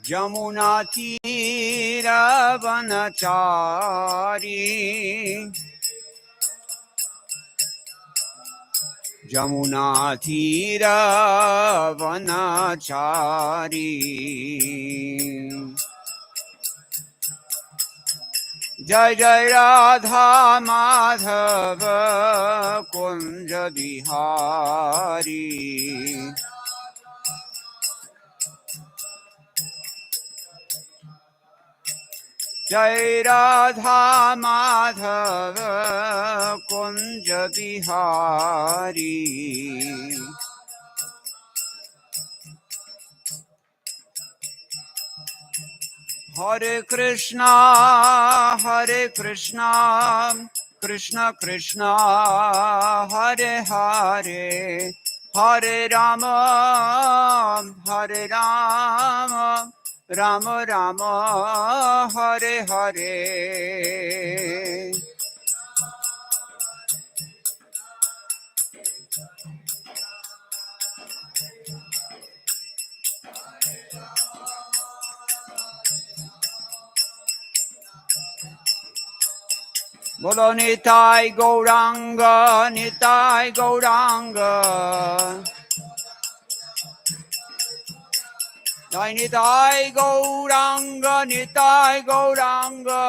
Jamuna Tira Vanachari, Jamuna Tira Vanachari, Jai Jai Radha Madhava Kunja Bihari. Jai Radha Madhava Kunja Bihari. Hare Krishna, Krishna Krishna, Hare Hare, Hare Rama, Rama Rama, Hare Hare. Bolo Nitai Gauranga, Nitai Gauranga. Nitai Gauranga, Nitai Gauranga.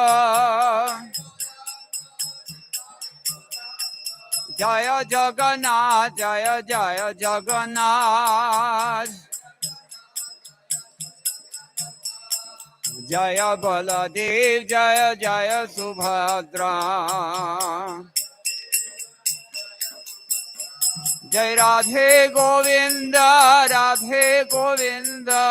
Jaya Jagannath, Jaya Jaya Jagannath. Jaya Baladev, Jaya Jaya Subhadra. Jai Radhe Govinda, Radhe Govinda.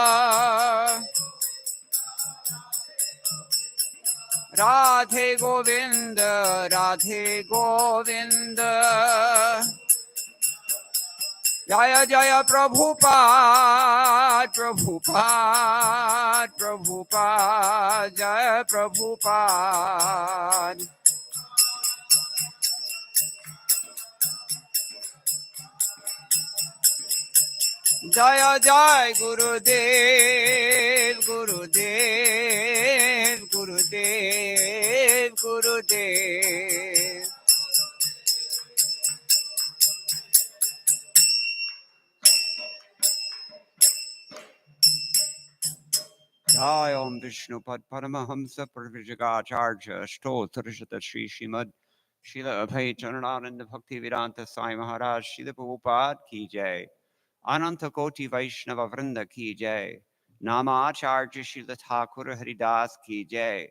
Radhe Govinda, Radhe Govinda. Jaya Jaya Prabhupada, Prabhupada, Prabhupada, Jaya Prabhupada. Jaya Jaya Gurudev, Gurudev, Gurudev, Gurudev. Jai Om Vishnu Pad Paramahamsa Parvijagacharya Stotrishata Sri Srimad Srila Abhay Charanananda Bhaktivedanta Swami Maharaj Srila Prabhupada Ki Jai. Ananta Koti Vaishnava Vrinda Ki Jai. Nama Acharya Srila Thakur Haridas Ki Jai.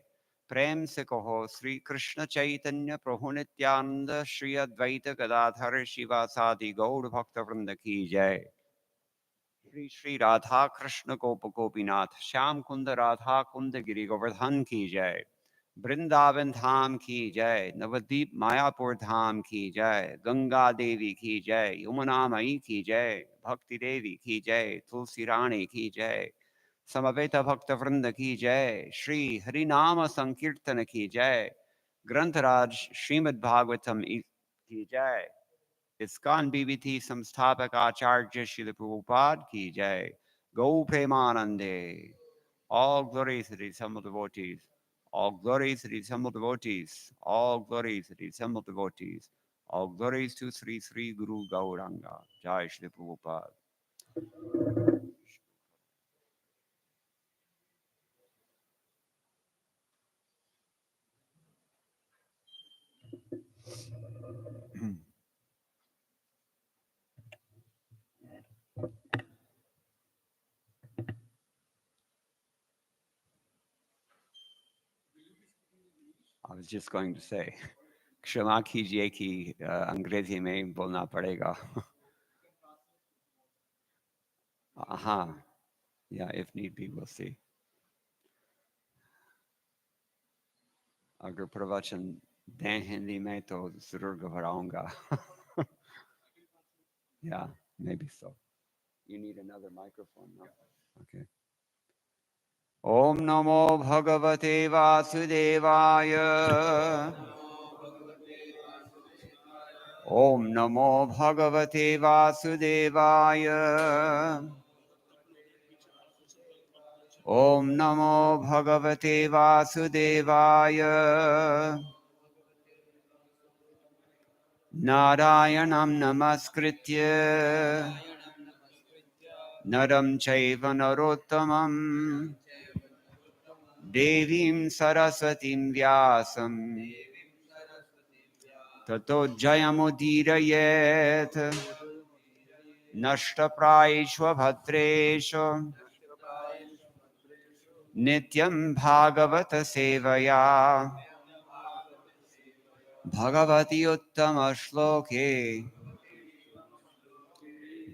Prem se kaho Sri Krishna Chaitanya Prabhu Nityananda Shri Advaita Gadadhar Shiva Sadi Gaur Bhakta Vrinda Ki Jai. Shri Shri Radha Krishna Gopa Gopinath Shyam Kunda Radha Kunda Giri Govardhan Ki Jai. Vrindavan Dham Ki Jai. Navadip Mayapur Dham Ki Jai. Ganga Devi Ki Jai. Yamuna Mai Ki Jai. Bhakti Devi Ki Jai. Tulsi Rani Ki Jai. Samaveta Bhakta Vrinda Ki Jai. Shri Harinama Sankirtana Ki Jai. Grantharaj Srimad Bhagavatam Ki Jai. Iskcon BBT Samsthapak Acharya Srila Prabhupada Ki Jai. Go Premanande. All glories to the assembled devotees. All glories to the assembled devotees. All glories to the assembled devotees. All glories to Sri Sri Guru Gauranga. Jai Srila Prabhupada. I was just going to say, क्षमा कीजिए कि अंग्रेजी में बोलना पड़ेगा. हाँ, yeah, if need be, we'll see. अगर प्रवचन दें हिंदी में तो जरूर घबराऊंगा. Yeah, maybe so. You need another microphone, no? Okay. Om Namo Bhagavate Vasudevaya. Om Namo Bhagavate Vasudevaya. Om Namo Bhagavate Vasudevaya. Narayanam Namaskritya Naram Chaiva Narottamam Devim Saraswatim Vyasam Tato Jayamudirayet Nashtapraishva Bhatresha Nityam Bhagavata Sevaya Bhagavati Uttama Shloke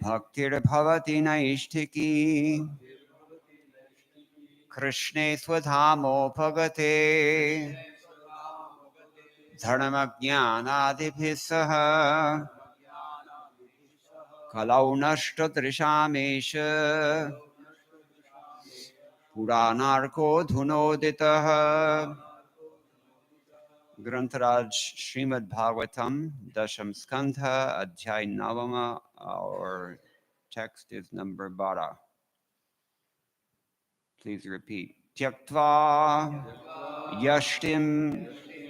Bhaktir Bhavati Naishtiki Krishne Swadhamo Bhagate Dharmajnanadibhissaha Kalau Nashtatrishamisha Puranarko Dhunoditaha Grantaraj Srimad Bhagavatam Dasham Skandha Adhyay Navama. Our text is number 12. Please repeat. Tyaktva yashtim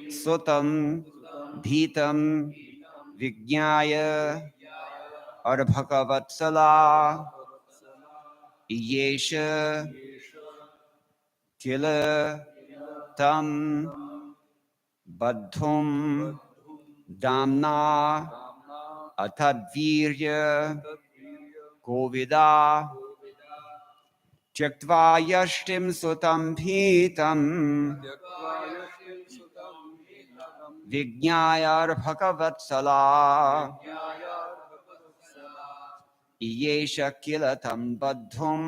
sutam bhitam vijnaya arbhakavatsala yesha kila tam badhum damna atadvirya govida tyaktva yashtim sutam bhitam vijnaya arbhakavatsala yesha kila tam badhum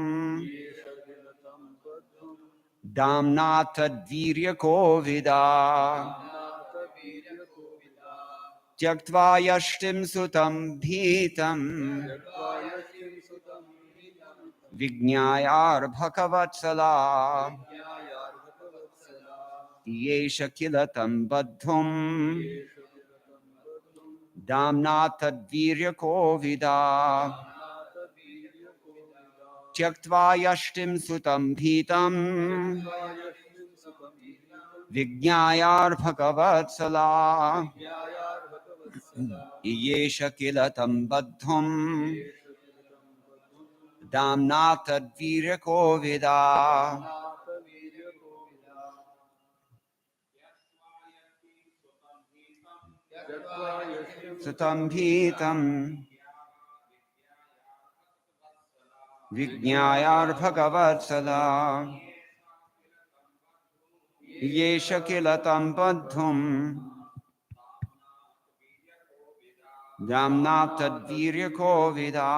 damna tadvirya kovida tyaktva yashtim sutam bhitam vijnayar bhakavatsala yesha kila tam badhum damna tadvirya kovida tyaktva yashtim sutam bhitam vijnayar bhakavatsala yesha kila tam badhum damna tadvirya kovida sutam bhitam vijnayar bhakavatsala yesha kila tam badhum damna tadvirya kovida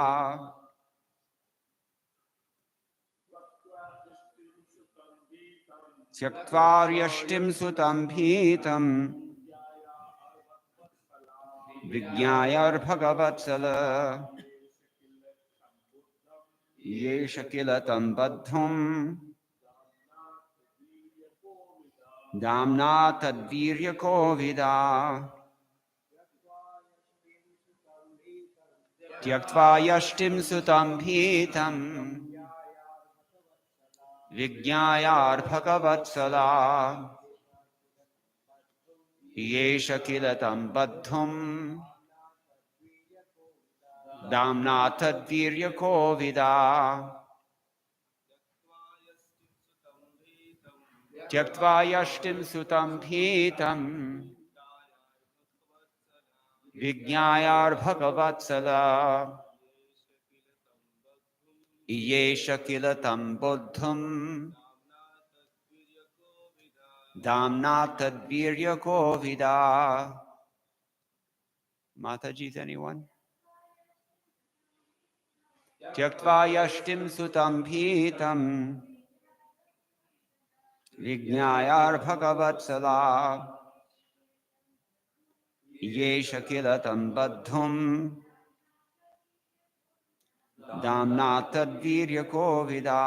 tyaktva yashtim sutam bhitam vijnayar bhakavatsala yesha kila tam badhum damna tadvirya kovida tyaktva yashtim sutam bhitam vijnayar bhakavatsala yesha kila tam badhum damna tadvirya kovida tyaktva yashtim sutam bhitam vijnayar bhakavatsala yesha kila tam buddham damna tadvirya kovida. Mataji's anyone? Tyaktva yashtim sutam bhitam vijnayar bhakavatsala yesha kila tam badhum damna tadvirya kovida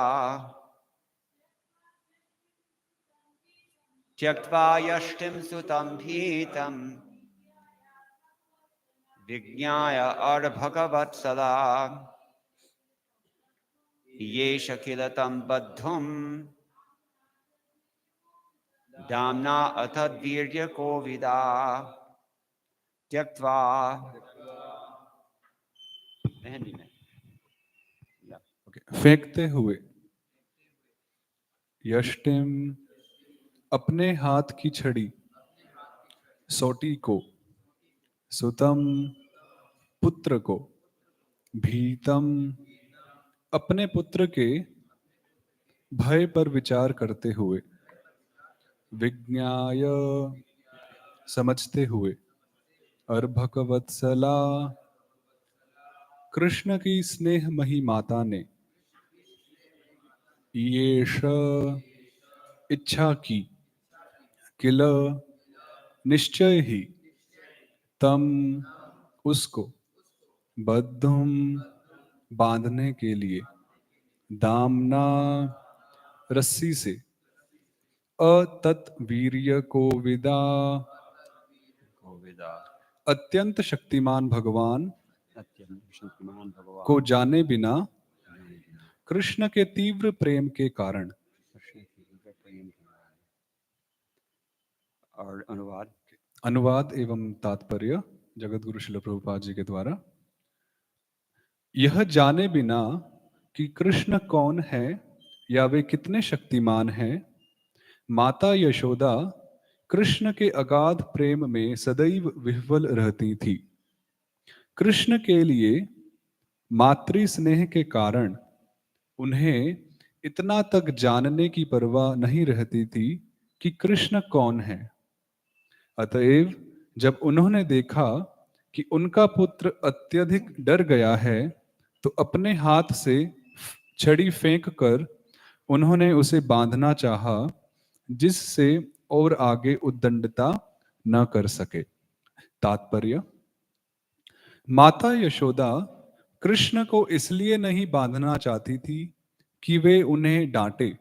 tyaktva yashtim sutam bhitam vijnaya ar bhakavatsala येष किल तं बद्धुं दाम्ना अथद्वीर्यकोविदा त्यक्त्वा हिंदी में फेंकते हुए यष्टिम अपने हाथ की छड़ी सोटी को सुतम पुत्र को भीतम अपने पुत्र के भय पर विचार करते हुए विज्ञाय समझते हुए अर्भकवत्सला कृष्ण की स्नेहमयी माता ने येष इच्छा की किल निश्चय ही तम उसको बद्धुम बांधने के लिए दामना रस्सी से अतत्वीर्य को विदा कोविदा अत्यंत शक्तिमान भगवान अत्यंत शक्तिमान भगवान को जाने बिना कृष्ण के तीव्र प्रेम के कारण कृष्ण की दिव्य प्रेम के कारण। और अनुवाद अनुवाद एवं तात्पर्य जगत गुरु श्रील प्रभुपाद जी के द्वारा यह जाने बिना कि कृष्ण कौन है या वे कितने शक्तिमान हैं, माता यशोदा कृष्ण के अगाध प्रेम में सदैव विह्वल रहती थी। कृष्ण के लिए मातृ स्नेह के कारण उन्हें इतना तक जानने की परवाह नहीं रहती थी कि कृष्ण कौन है। अतएव जब उन्होंने देखा कि उनका पुत्र अत्यधिक डर गया है तो अपने हाथ से छड़ी फेंक कर उन्होंने उसे बांधना चाहा, जिससे और आगे उद्दंडता न कर सके। तात्पर्य, माता यशोदा कृष्ण को इसलिए नहीं बांधना चाहती थी कि वे उन्हें डांटे,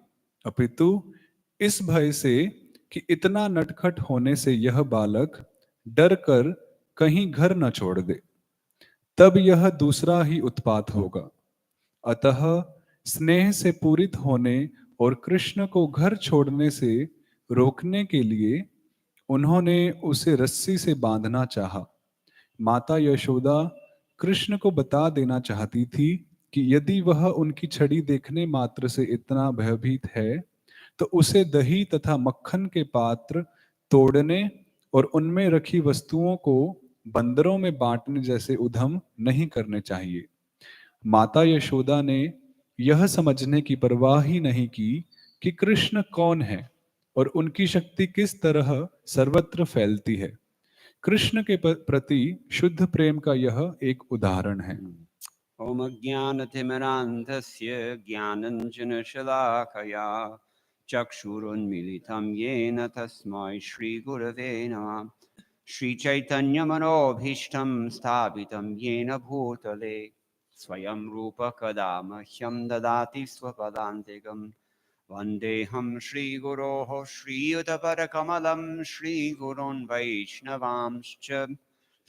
अपितु इस भय से कि इतना नटखट होने से यह बालक डर कर कहीं घर न छोड़ दे, तब यह दूसरा ही उत्पात होगा। अतः स्नेह से पूरित होने और कृष्ण को घर छोड़ने से रोकने के लिए उन्होंने उसे रस्सी से बांधना चाहा। माता यशोदा कृष्ण को बता देना चाहती थी कि यदि वह उनकी छड़ी देखने मात्र से इतना भयभीत है तो उसे दही तथा मक्खन के पात्र तोड़ने और उनमें रखी वस्तुओं को बंदरों में बांटने जैसे उद्यम नहीं करने चाहिए। माता यशोदा ने यह समझने की परवाह ही नहीं की कि कृष्ण कौन है और उनकी शक्ति किस तरह सर्वत्र फैलती है। कृष्ण के प्रति शुद्ध प्रेम का यह एक उदाहरण है। ओम ज्ञानतिमिरान्धस्य ज्ञानञ्जनशलाकया चक्षुरुन्मीलितं येन तस्मै श्रीगुरवे नमः। श्रीचैतन्यमनोभीष्टं स्थापितं येन भूतले स्वयं रूप कदा मह्यं ददाति स्वपदान्तिकं। वन्देऽहं श्रीगुरोः श्रीयुतपरकमलं श्रीगुरोन् वैष्णवांश्च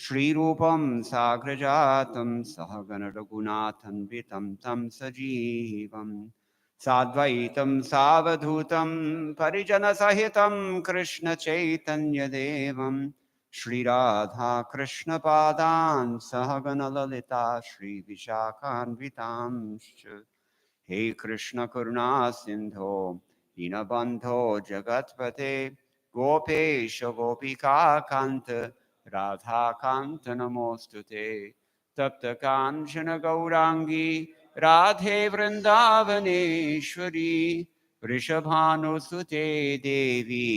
श्रीरूपं साग्रजातं सहगणरघुनाथन्वितं तं सजीवं साद्वैतं सावधूतं परिजनसहितं कृष्णचैतन्यदेवं श्रीराधाकृष्णपादान् सहगणललिता श्रीविशाखान्वितांश्च। हे कृष्ण करुणा सिंधो दीनबंधो जगतपते गोपेश गोपिका कांत राधा कांत नमोस्तुते। तप्त कांचन गौरांगी राधे वृंदावनेश्वरी वृषभानुसुते देवी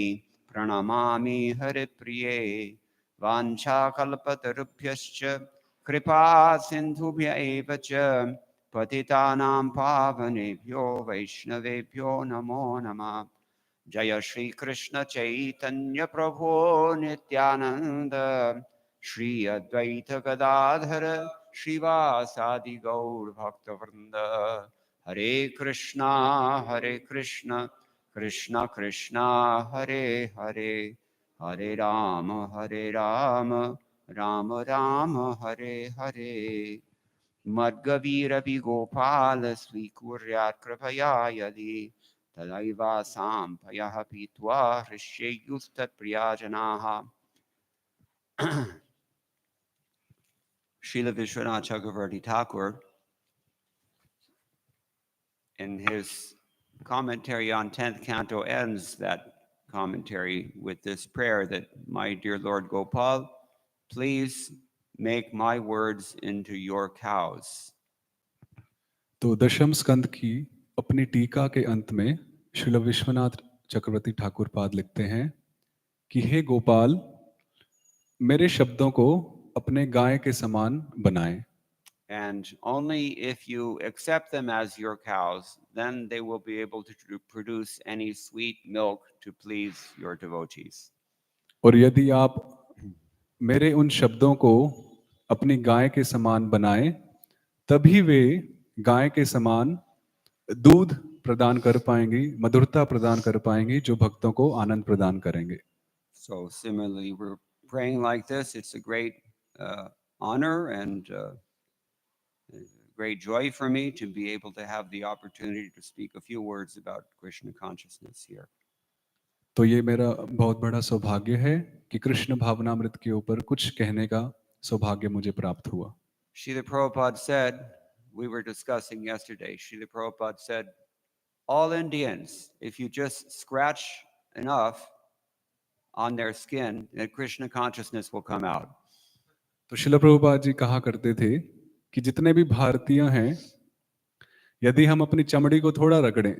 प्रणमामि हरिप्रिये। वाञ्छाकल्पतरुभ्यश्च कृपा सिन्धुभ्य एव च पतितानां पावनेभ्यो वैष्णवेभ्यो नमो नमः। जय श्री कृष्ण चैतन्य प्रभो नित्यानंद श्री अद्वैत गदाधर श्रीवासादि गौर भक्तवृंद। हरे कृष्णा कृष्णा कृष्णा हरे हरे, हरे Ram Ram Ram Hare Hare. Madgavirapi Gopala Swikuryat Kripaya Yadi Tadaiva Sampayaha Pitwa Rishyayustat Priyajanaha. Srila Vishwanath Chakravarti Thakur, in his commentary on 10th canto, ends that commentary with this prayer that, my dear Lord Gopal, please make my words into your cows. तो दशम स्कंद की अपनी टीका के अंत में श्रील विश्वनाथ चक्रवर्ती ठाकुर पाद लिखते हैं कि हे गोपाल, मेरे शब्दों को अपने गाय के समान बनाएं। And only if you accept them as your cows, then they will be able to produce any sweet milk to please your devotees. और यदि आप मेरे उन शब्दों को अपनी गाय के समान बनाएं, तभी वे गाय के समान दूध प्रदान कर पाएंगी, मधुरता प्रदान कर पाएंगी, जो भक्तों को आनंद प्रदान करेंगे। So similarly, we're praying like this. It's a great honor and great joy for me to be able to have the opportunity to speak a few words about Krishna consciousness here. तो ये मेरा बहुत बड़ा सौभाग्य है कि कृष्ण भावनामृत के ऊपर कुछ कहने का सौभाग्य मुझे प्राप्त हुआ। Srila Prabhupada said, we were discussing yesterday, Srila Prabhupada said, all Indians, if you just scratch enough on their skin, that Krishna consciousness will come out. तो श्रील प्रभुपाद जी कहा करते थे कि जितने भी भारतीय हैं, यदि हम अपनी चमड़ी को थोड़ा रगड़ें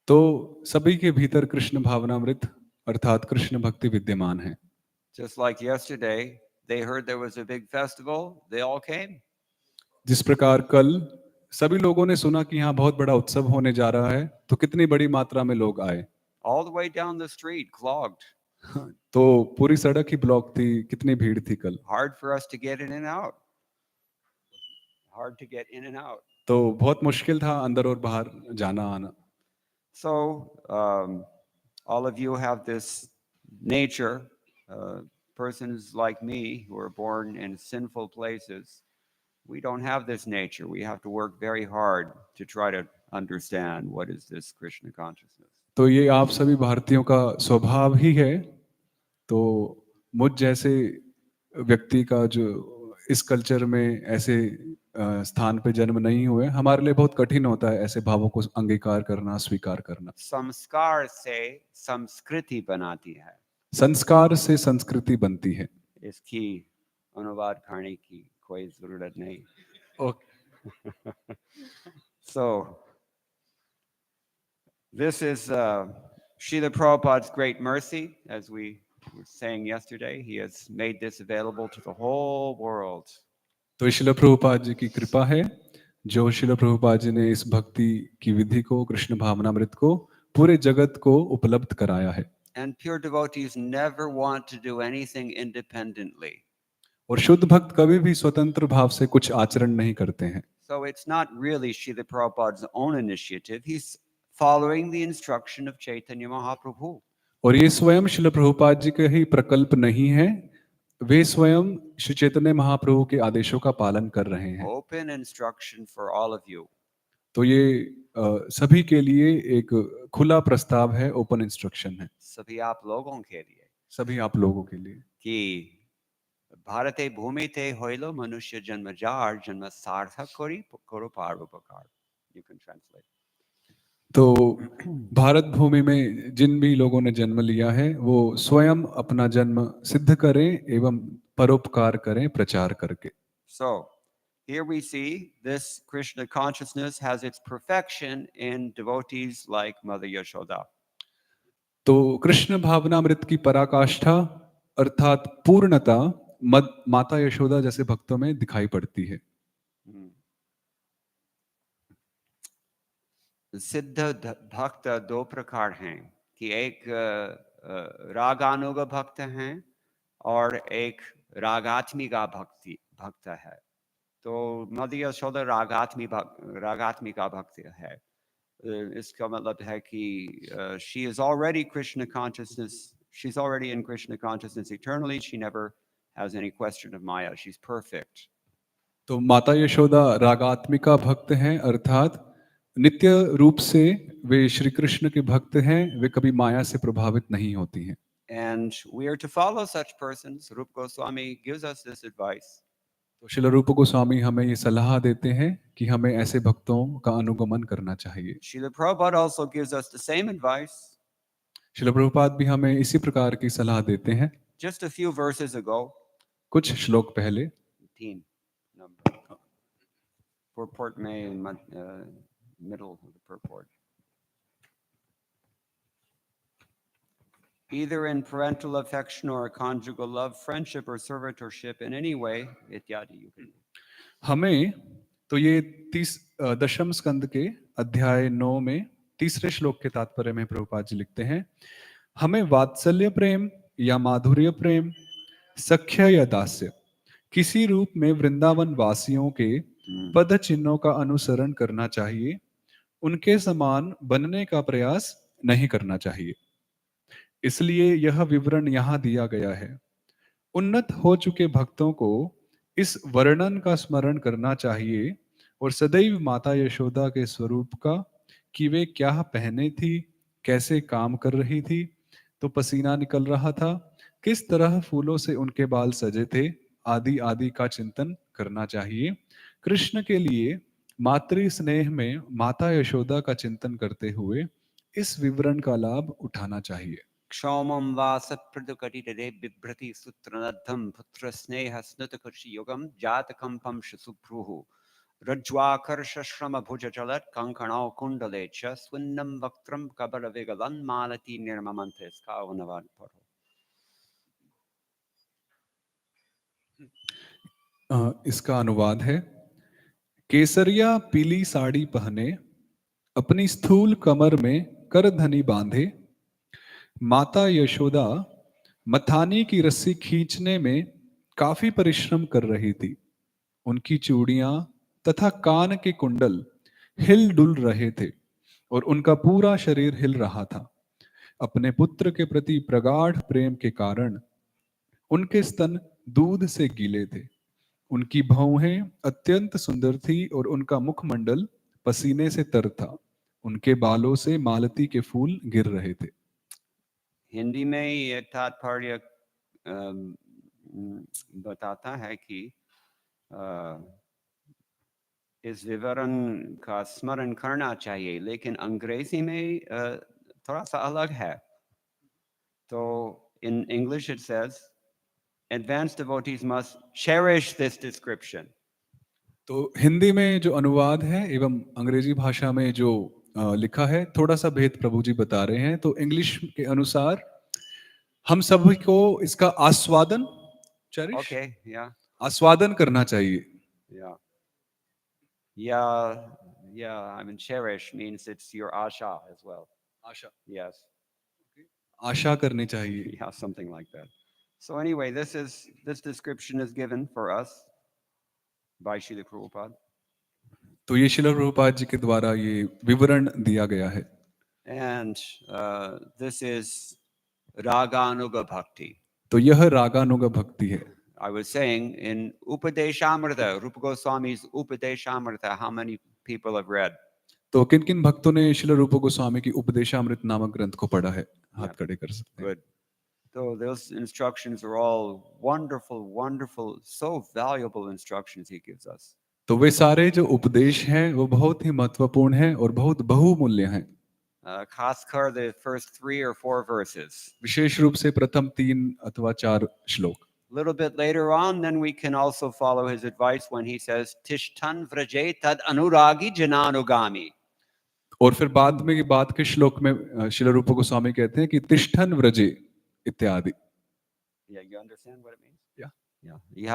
तो सभी के भीतर कृष्ण भावनामृत अर्थात कृष्ण भक्ति विद्यमान है। Just like yesterday, they heard there was a big festival, they all came. जिस प्रकार कल सभी लोगों ने सुना कि यहाँ बहुत बड़ा उत्सव होने जा रहा है, तो कितनी बड़ी मात्रा में लोग आए। All the way down the street, clogged. तो पूरी सड़क ही ब्लॉक थी, कितनी भीड़ थी कल। Hard for us to get in and out. Hard to get in and out. तो बहुत मुश्किल था अंदर और बाहर जाना आना। So all of you have this nature. Persons like me who are born in sinful places, we don't have this nature. We have to work very hard to try to understand what is this Krishna consciousness. तो ये आप सभी भारतीयों का स्वभाव ही है। तो मुझ जैसे व्यक्ति का जो इस कल्चर में ऐसे स्थान पे जन्म नहीं हुए, हमारे लिए बहुत कठिन होता है ऐसे भावों को अंगीकार करना, स्वीकार करना। संस्कार से संस्कृति बनाती है। संस्कार से संस्कृति बनती है। इसकी अनुवाद करने की कोई जरूरत नहीं। So this is Srila Prabhupada's great mercy, as we were saying yesterday. He has made this available to the whole world. तो श्रील प्रभुपाद जी की कृपा है जो श्रील प्रभुपाद जी ने इस भक्ति की विधि को, कृष्ण भावनामृत को पूरे जगत को उपलब्ध कराया है। And pure devotees never want to do anything independently. और शुद्ध भक्त कभी भी स्वतंत्र भाव से कुछ आचरण नहीं करते हैं। So it's not really Srila Prabhupada's own initiative. He's following the instruction of Chaitanya Mahaprabhu. और ये स्वयं श्रील प्रभुपाद जी का ही प्रकल्प नहीं है, वे स्वयं श्री चैतन्य महाप्रभु के आदेशों का पालन कर रहे हैं। Open instruction for all of you. तो ये सभी के लिए एक खुला प्रस्ताव है, ओपन इंस्ट्रक्शन है। सभी आप लोगों के लिए। सभी आप लोगों के लिए। कि भारते भूमि ते होइलो मनुष्य जन्म जार जन्म सार्थक करो परोपकार। You can translate. तो भारत भूमि में जिन भी लोगों ने जन्म लिया है, वो स्वयं अपना जन्म सिद्ध करें एवं परोपकार करें प्रचार करके। So here we see this Krishna consciousness has its perfection in devotees like Mother Yashoda. तो कृष्ण भावनामृत की पराकाष्ठा अर्थात पूर्णता माता यशोदा जैसे भक्तों में दिखाई पड़ती है। सिद्ध भक्त दो प्रकार हैं कि एक रागानुग भक्त हैं और एक रागात्मिका भक्त है। तो मदर यशोदा रागात्मिका भक्त है। इसका मतलब है कि she is already Krishna consciousness. She's already in Krishna consciousness eternally. She never has any question of Maya. She's perfect. तो माता यशोदा रागात्मिका भक्त हैं, अर्थात नित्य रूप से वे श्री कृष्ण के भक्त हैं, वे कभी माया से प्रभावित नहीं होती हैं। And we are to follow such persons. Rupa Goswami gives us this advice. तो श्रील रूप गोस्वामी हमें ये सलाह देते हैं कि हमें ऐसे भक्तों का अनुगमन करना चाहिए। Srila Prabhupada also gives us the same advice. Srila Prabhupada भी हमें इसी प्रकार की सलाह देते हैं। Just a few verses ago, कुछ श्लोक पहले 18 number. Purport में middle of the purport. Either in parental affection or conjugal love, friendship or servitorship in any way, ityadi. You can. हमें तो ये 10 स्कंद के अध्याय 9 में तीसरे श्लोक के तात्पर्य में प्रभुपाद जी लिखते हैं, हमें वात्सल्य प्रेम या माधुर्य प्रेम, सख्य या दास्य, किसी रूप में वृंदावन वासियों के पद चिन्हों का अनुसरण करना चाहिए, उनके समान बनने का प्रयास नहीं करना चाहिए। इसलिए यह विवरण यहाँ दिया गया है। उन्नत हो चुके भक्तों को इस वर्णन का स्मरण करना चाहिए और सदैव माता यशोदा के स्वरूप का, कि वे क्या पहने थी, कैसे काम कर रही थी, तो पसीना निकल रहा था, किस तरह फूलों से उनके बाल सजे थे, आदि आदि का चिंतन करना चाहिए। कृष्ण के लिए मातृ स्नेह में माता यशोदा का चिंतन करते हुए इस विवरण का लाभ उठाना चाहिए। Kshamam vasapradukatitade bibrati sutranadham putra sneha snutakurshi yogam jatakam pamsha supruhu rajwakarsha shrama bhujajalat kankanao kundalecha swinnam vaktram kabala vigalan malati nirmamantes kavanavad paro. इसका अनुवाद है, केसरिया पीली साड़ी पहने, अपनी स्थूल कमर में करधनी बांधे, माता यशोदा मथानी की रस्सी खींचने में काफी परिश्रम कर रही थी। उनकी चूड़ियां तथा कान के कुंडल हिल डुल रहे थे और उनका पूरा शरीर हिल रहा था। अपने पुत्र के प्रति प्रगाढ़ प्रेम के कारण उनके स्तन दूध से गीले थे, उनकी भौहें अत्यंत सुंदर थी और उनका मुखमंडल पसीने से तर था, उनके बालों से मालती के फूल गिर रहे थे। हिंदी में ये तात्पर्य बताता है कि इस विवरण का स्मरण करना चाहिए, लेकिन अंग्रेजी में थोड़ा सा अलग है। तो in English it says, advanced devotees must cherish this description. तो हिंदी में जो अनुवाद है एवं अंग्रेजी भाषा में जो लिखा है, थोड़ा सा भेद प्रभु जी बता रहे हैं। तो इंग्लिश के अनुसार हम सभी को इसका आस्वादन, चेरिश, Okay, yeah, आस्वादन करना चाहिए। yeah. I mean, cherish means it's your asha as well. Asha, Yes, आशा करनी चाहिए। yeah, something like that. So anyway, this description is given for us by Srila Prabhupada. तो ये श्रील प्रभुपाद जी के द्वारा ये विवरण दिया गया है। And this is Raganuga Bhakti. तो यह रागानुगा भक्ति है। I was saying in Upadeshamrita, Rupa Goswami's Upadeshamrita, how many people have read? तो किन किन भक्तों ने श्रील रूप गोस्वामी की उपदेशामृत नामक ग्रंथ को पढ़ा है? हाथ खड़े कर सकते हैं। Good. So those instructions are all wonderful, so valuable instructions he gives us. तो वे सारे जो उपदेश हैं वो बहुत ही महत्वपूर्ण हैं और बहुत बहुमूल्य हैं। खासकर the first 3 or 4 verses. विशेष रूप से प्रथम 3 अथवा 4 श्लोक। A little bit later on, then we can also follow his advice when he says, Tishtan vraje tad anuragi jananugami. और फिर बाद में बात के श्लोक में श्रील रूप गोस्वामी कहते हैं कि तिष्ठन व्रजे इत्यादि। Yeah, you understand what it means? Yeah. You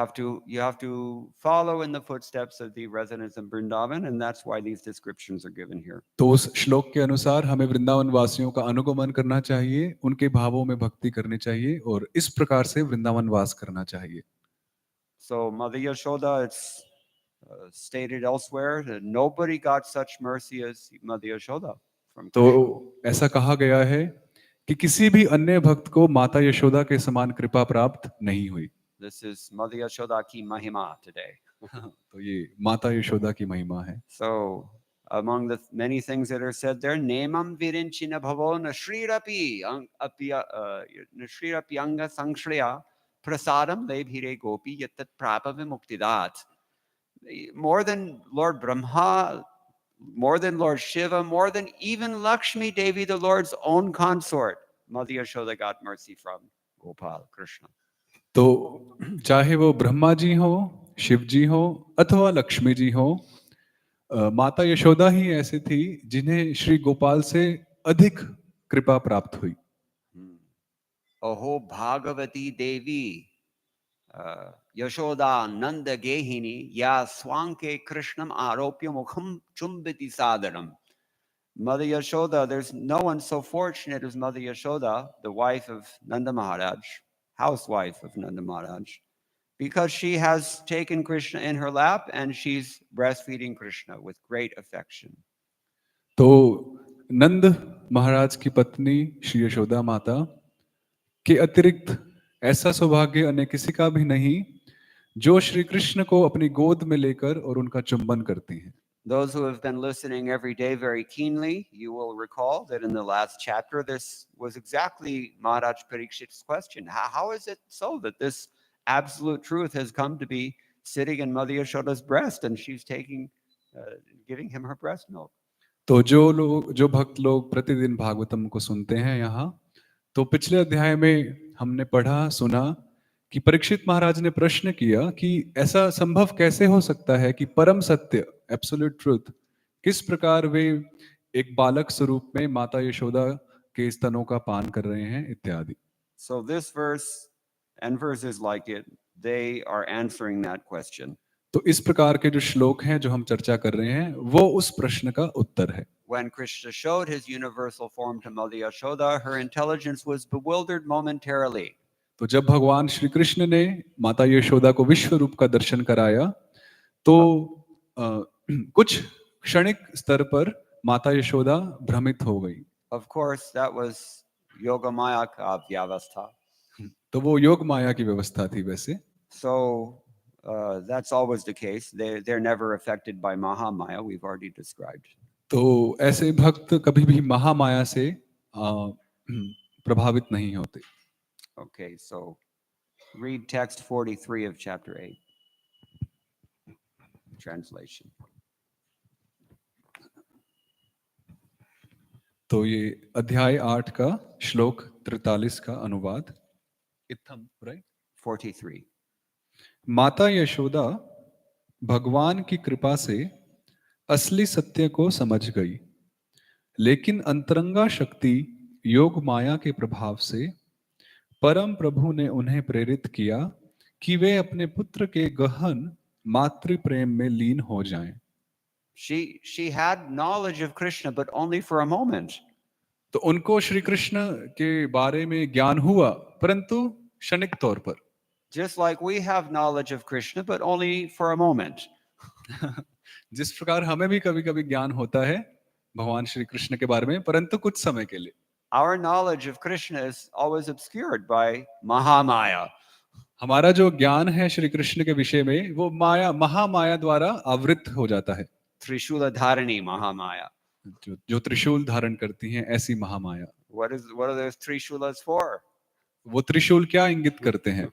have to follow in the footsteps of the residents of Vrindavan, and that's why these descriptions are given here. तो उस श्लोक के अनुसार हमें वृंदावन वासियों का अनुगमन करना चाहिए, उनके भावों में भक्ति करनी चाहिए और इस प्रकार से वृंदावन वास करना चाहिए। So Mother Yashoda, it's stated elsewhere that nobody got such mercy as Mother Yashoda from तो Krishna. ऐसा कहा गया है कि किसी भी अन्य भक्त को माता यशोदा के समान कृपा प्राप्त नहीं हुई। This is Mother Yashoda ki mahima today. तो ये माता यशोदा की महिमा है। So, among the many things that are said there, nemam virinchina bhavo nashrirapi anga sangshraya prasadam lebhire gopi yatat prapa vimuktidat. More than Lord Brahma, more than Lord Shiva, more than even Lakshmi Devi, the Lord's own consort, Mother Yashoda got mercy from Gopal Krishna. तो चाहे वो ब्रह्मा जी हो, शिव जी हो अथवा लक्ष्मी जी हो, माता यशोदा ही ऐसी थी जिन्हें श्री गोपाल से अधिक कृपा प्राप्त हुई। Aho Bhagavati Devi Yashoda Nanda Gehini Ya Swanke Krishnam Aropya Mukham Chumbiti Sadaram. Mother Yashoda, there's no one so fortunate as Mother Yashoda, the wife of Nanda Maharaj, housewife of Nanda Maharaj, because she has taken Krishna in her lap and she's breastfeeding Krishna with great affection. तो नंद महाराज की पत्नी श्री यशोदा माता के अतिरिक्त ऐसा सौभाग्य अन्य किसी का भी नहीं जो श्री कृष्ण को अपनी गोद में लेकर और उनका चुंबन करती हैं। Those who have been listening every day very keenly, you will recall that in the last chapter, this was exactly Maharaj Parikshit's question. How is it so that this absolute truth has come to be sitting in Mother Yashoda's breast and she's giving him her breast milk? तो जो भक्त लोग प्रतिदिन भागवतम को सुनते हैं यहाँ, तो पिछले अध्याय में हमने पढ़ा सुना कि परीक्षित महाराज ने प्रश्न किया कि ऐसा संभव कैसे हो सकता है कि परम सत्य एब्सोल्यूट ट्रुथ किस प्रकार वे एक बालक स्वरूप में माता यशोदा के स्तनों का पान कर रहे हैं इत्यादि। So this verse and verses like it, they are answering that question. तो इस प्रकार के जो श्लोक हैं जो हम चर्चा कर रहे हैं वो उस प्रश्न का उत्तर है। When Krishna showed his universal form to Mother Yashoda, her intelligence was bewildered momentarily. तो जब भगवान श्री कृष्ण ने माता यशोदा को विश्व रूप का दर्शन कराया तो कुछ क्षणिक स्तर पर माता यशोदा भ्रमित हो गई। Of course, that was Yogamaya ka vyavastha. तो वो योग माया की व्यवस्था थी वैसे। So that's always the case. They're never affected by Mahamaya, we've already described. तो ऐसे भक्त कभी भी महामाया से प्रभावित नहीं होते। Okay, so read text 43 of chapter 8. Translation. तो ये अध्याय 8 का श्लोक 43 का अनुवाद। इत्थम, राइट? 43. माता यशोदा भगवान की कृपा से असली सत्य को समझ गई, लेकिन अंतरंगा शक्ति योग माया के प्रभाव से परम प्रभु ने उन्हें प्रेरित किया कि वे अपने पुत्र के गहन मातृ प्रेम में लीन हो जाएं। She had knowledge of Krishna, but only for a moment. तो उनको श्री कृष्ण के बारे में ज्ञान हुआ, परंतु क्षणिक तौर पर। Just like we have knowledge of Krishna, but only for a moment. जिस प्रकार हमें भी कभी कभी ज्ञान होता है भगवान श्री कृष्ण के बारे में, परंतु कुछ समय के लिए। Our knowledge of Krishna is always obscured by Mahamaya. हमारा जो ज्ञान है श्री कृष्ण के विषय में वो माया महामाया द्वारा आवृत हो जाता है। Trishula Dharani Mahamaya. जो त्रिशूल धारण करती हैं ऐसी Mahamaya. What are those Trishulas for? वो त्रिशूल क्या इंगित करते हैं?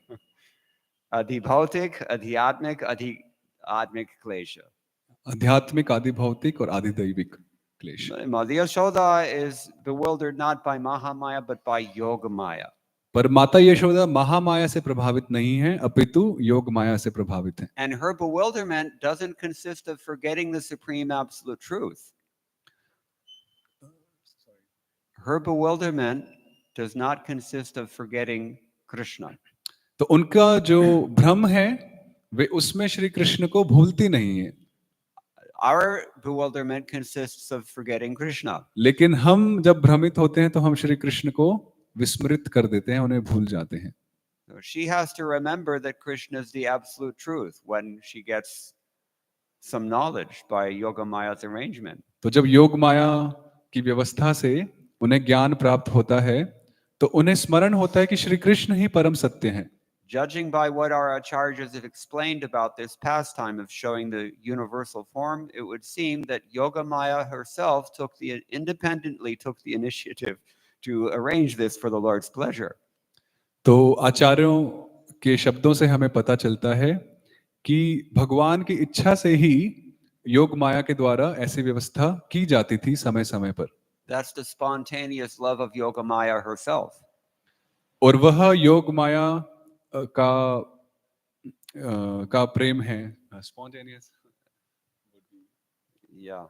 Adhibhautik, Adhyatmik, Adhyatmik Klesha. आध्यात्मिक, आदि भौतिक और आदि दैविक क्लेश। Mother Yashoda is bewildered not by Mahamaya but by Yogamaya. पर माता यशोदा महामाया से प्रभावित नहीं है, अपितु योग माया से प्रभावित है। And her bewilderment doesn't consist of forgetting the supreme absolute truth. Her bewilderment does not consist of forgetting Krishna. तो उनका जो भ्रम है वे उसमें श्री कृष्ण को भूलती नहीं है। Our bewilderment consists of forgetting Krishna. लेकिन हम जब भ्रमित होते हैं तो हम श्री कृष्ण को विस्मृत कर देते हैं, उन्हें भूल जाते हैं। So she has to remember that Krishna is the absolute truth when she gets some knowledge by Yogamaya's arrangement. तो जब योग माया की व्यवस्था से उन्हें ज्ञान प्राप्त होता है तो उन्हें स्मरण होता है कि श्री कृष्ण ही परम सत्य हैं। Judging by what our acharyas have explained about this pastime of showing the universal form, it would seem that Yogamaya herself independently took the initiative to arrange this for the Lord's pleasure. तो आचार्यों के शब्दों से हमें पता चलता है कि भगवान की इच्छा से ही योग माया के द्वारा ऐसी व्यवस्था की जाती थी समय समय पर। That's the spontaneous love of Yogamaya herself. और वह योग माया का प्रेम है spontaneous Yeah,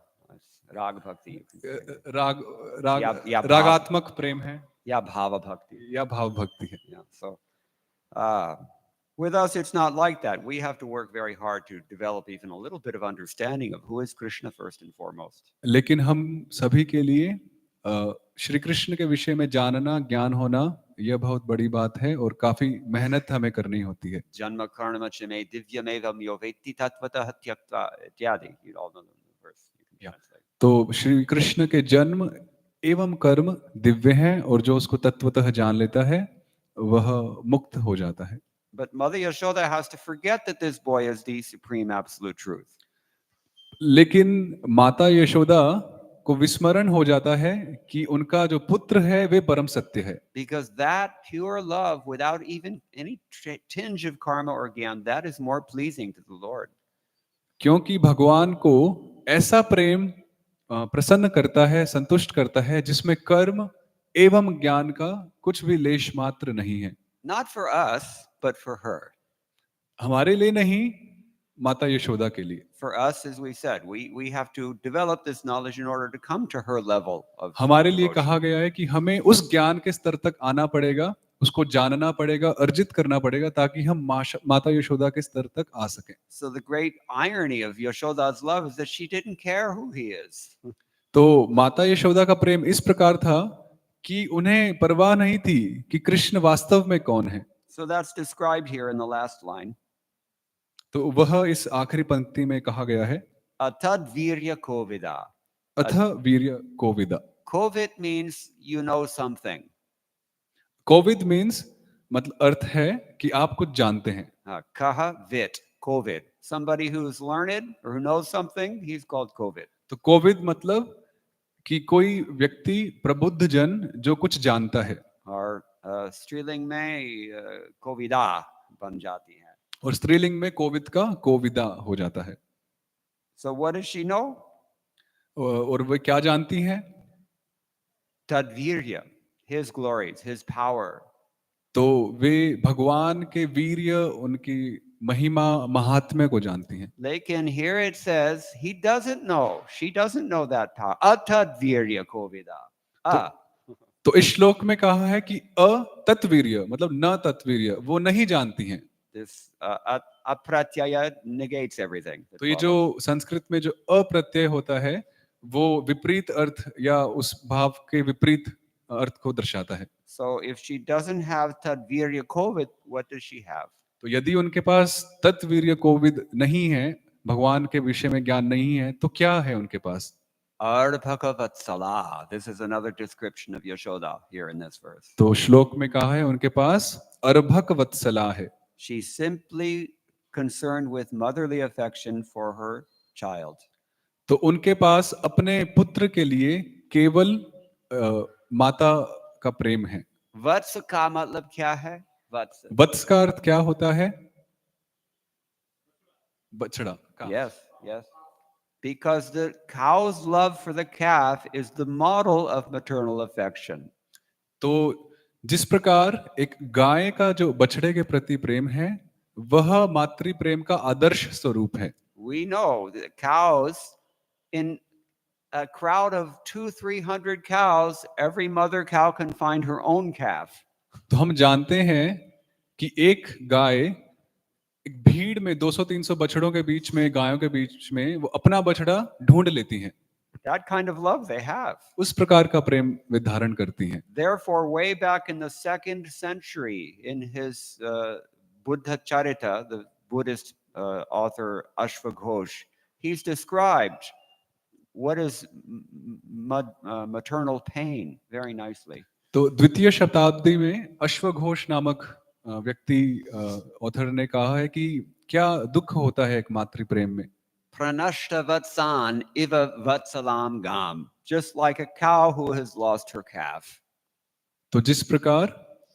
rag bhakti. You can say. राग राग या रागात्मक प्रेम है या bhava bhakti. या भाव भक्ति है। Yeah, so with us, it's not like that. We have to work very hard to develop even a little bit of understanding of who is Krishna first and foremost. लेकिन हम सभी के लिए श्री कृष्ण के विषय में जानना, ज्ञान होना, यह बहुत बड़ी बात है और काफी मेहनत हमें करनी होती है। जन्म कर्म च मे दिव्यमेवं यो वेत्ति तत्त्वतः त्यक्त्वा इत्यादि। You all know the verse. You can translate. तो श्री कृष्ण के जन्म एवं कर्म दिव्य हैं और जो उसको तत्वतः जान लेता है वह मुक्त हो जाता है। But Mother Yashoda has to forget that this boy is the supreme absolute truth. लेकिन माता यशोदा को विस्मरण हो जाता है कि उनका जो पुत्र है वे परम सत्य है। Because that pure love, without even any tinge of karma or gyan, that is more pleasing to the Lord. क्योंकि भगवान को ऐसा प्रेम प्रसन्न करता है, संतुष्ट करता है जिसमें कर्म एवं ज्ञान का कुछ भी लेश मात्र नहीं है। Not for us, but for her. हमारे लिए नहीं, माता यशोदा के लिए। For us, as we said, we have to develop this knowledge in order to come to her level of हमारे लिए devotion. कहा गया है कि हमें उस ज्ञान के स्तर तक आना पड़ेगा, उसको जानना पड़ेगा, अर्जित करना पड़ेगा ताकि हम माता यशोदा के स्तर तक आ सकें। So the great irony of Yashoda's love is that she didn't care who he is. तो माता यशोदा का प्रेम इस प्रकार था कि उन्हें परवाह नहीं थी कि कृष्ण वास्तव में कौन है। So that's described here in the last line. तो वह इस आखिरी पंक्ति में कहा गया है, Atad virya kovida. अथ वीर्य कोविदा। Kovid means you know something. कोविद मीन्स मतलब अर्थ है कि आप कुछ जानते हैं। Kaha vit, kovid. Somebody who's learned or who knows something, he's called kovid. तो कोविद मतलब कि कोई व्यक्ति प्रबुद्ध जन जो कुछ जानता है। और स्त्रीलिंग में कोविदा बन जाती है। और स्त्रीलिंग में कोविद का कोविदा हो जाता है। So what does she know? और वे क्या जानती हैं? Tadvirya, his glories, his power. तो वे भगवान के वीर्य, उनकी महिमा, महात्म्य को जानती हैं। लेकिन here it says he doesn't know, she doesn't know that power. Atadvirya kovida. तो इस श्लोक में कहा है कि अतत्वीर्य मतलब न तत्वीर्य, वो नहीं जानती हैं। This apratyaya negates everything. तो ये जो संस्कृत में जो अप्रत्यय होता है वो विपरीत अर्थ या उस भाव के विपरीत अर्थ को दर्शाता है। So if she doesn't have tadvirya kovid, what does she have? तो यदि उनके पास तत्वीर्य कोविद नहीं है, भगवान के विषय में ज्ञान नहीं है, तो क्या है उनके पास? Arbhakavatsala. This is another description of Yashoda here in this verse. तो श्लोक में कहा है उनके पास अर्भक वत्सला है। She's simply concerned with motherly affection for her child. तो उनके पास अपने पुत्र के लिए केवल माता का प्रेम है। वत्स का मतलब क्या है? वत्स। वत्स का अर्थ क्या होता है? बछड़ा। Yes, yes. Because the cow's love for the calf is the model of maternal affection. तो जिस प्रकार एक गाय का जो बछड़े के प्रति प्रेम है, वह मातृ प्रेम का आदर्श स्वरूप है। We know that cows, in a crowd of 200-300 cows, every mother cow can find her own calf. तो हम जानते हैं कि एक गाय एक भीड़ में 200-300 बछड़ों के बीच में, गायों के बीच में वो अपना बछड़ा ढूंढ लेती हैं। That kind of love they have. उस प्रकार का प्रेम वे धारण करती हैं। Therefore, way back in the 2nd century, in his Buddha Charita, the Buddhist author Ashwaghosh, he's described what is maternal pain very nicely. तो द्वितीय शताब्दी में अश्वघोष नामक व्यक्ति ऑथर ने कहा है कि क्या दुख होता है एक मातृ प्रेम में। Pranashta vatsan iva vatsalam gam, just like a cow who has lost her calf. तो जिस प्रकार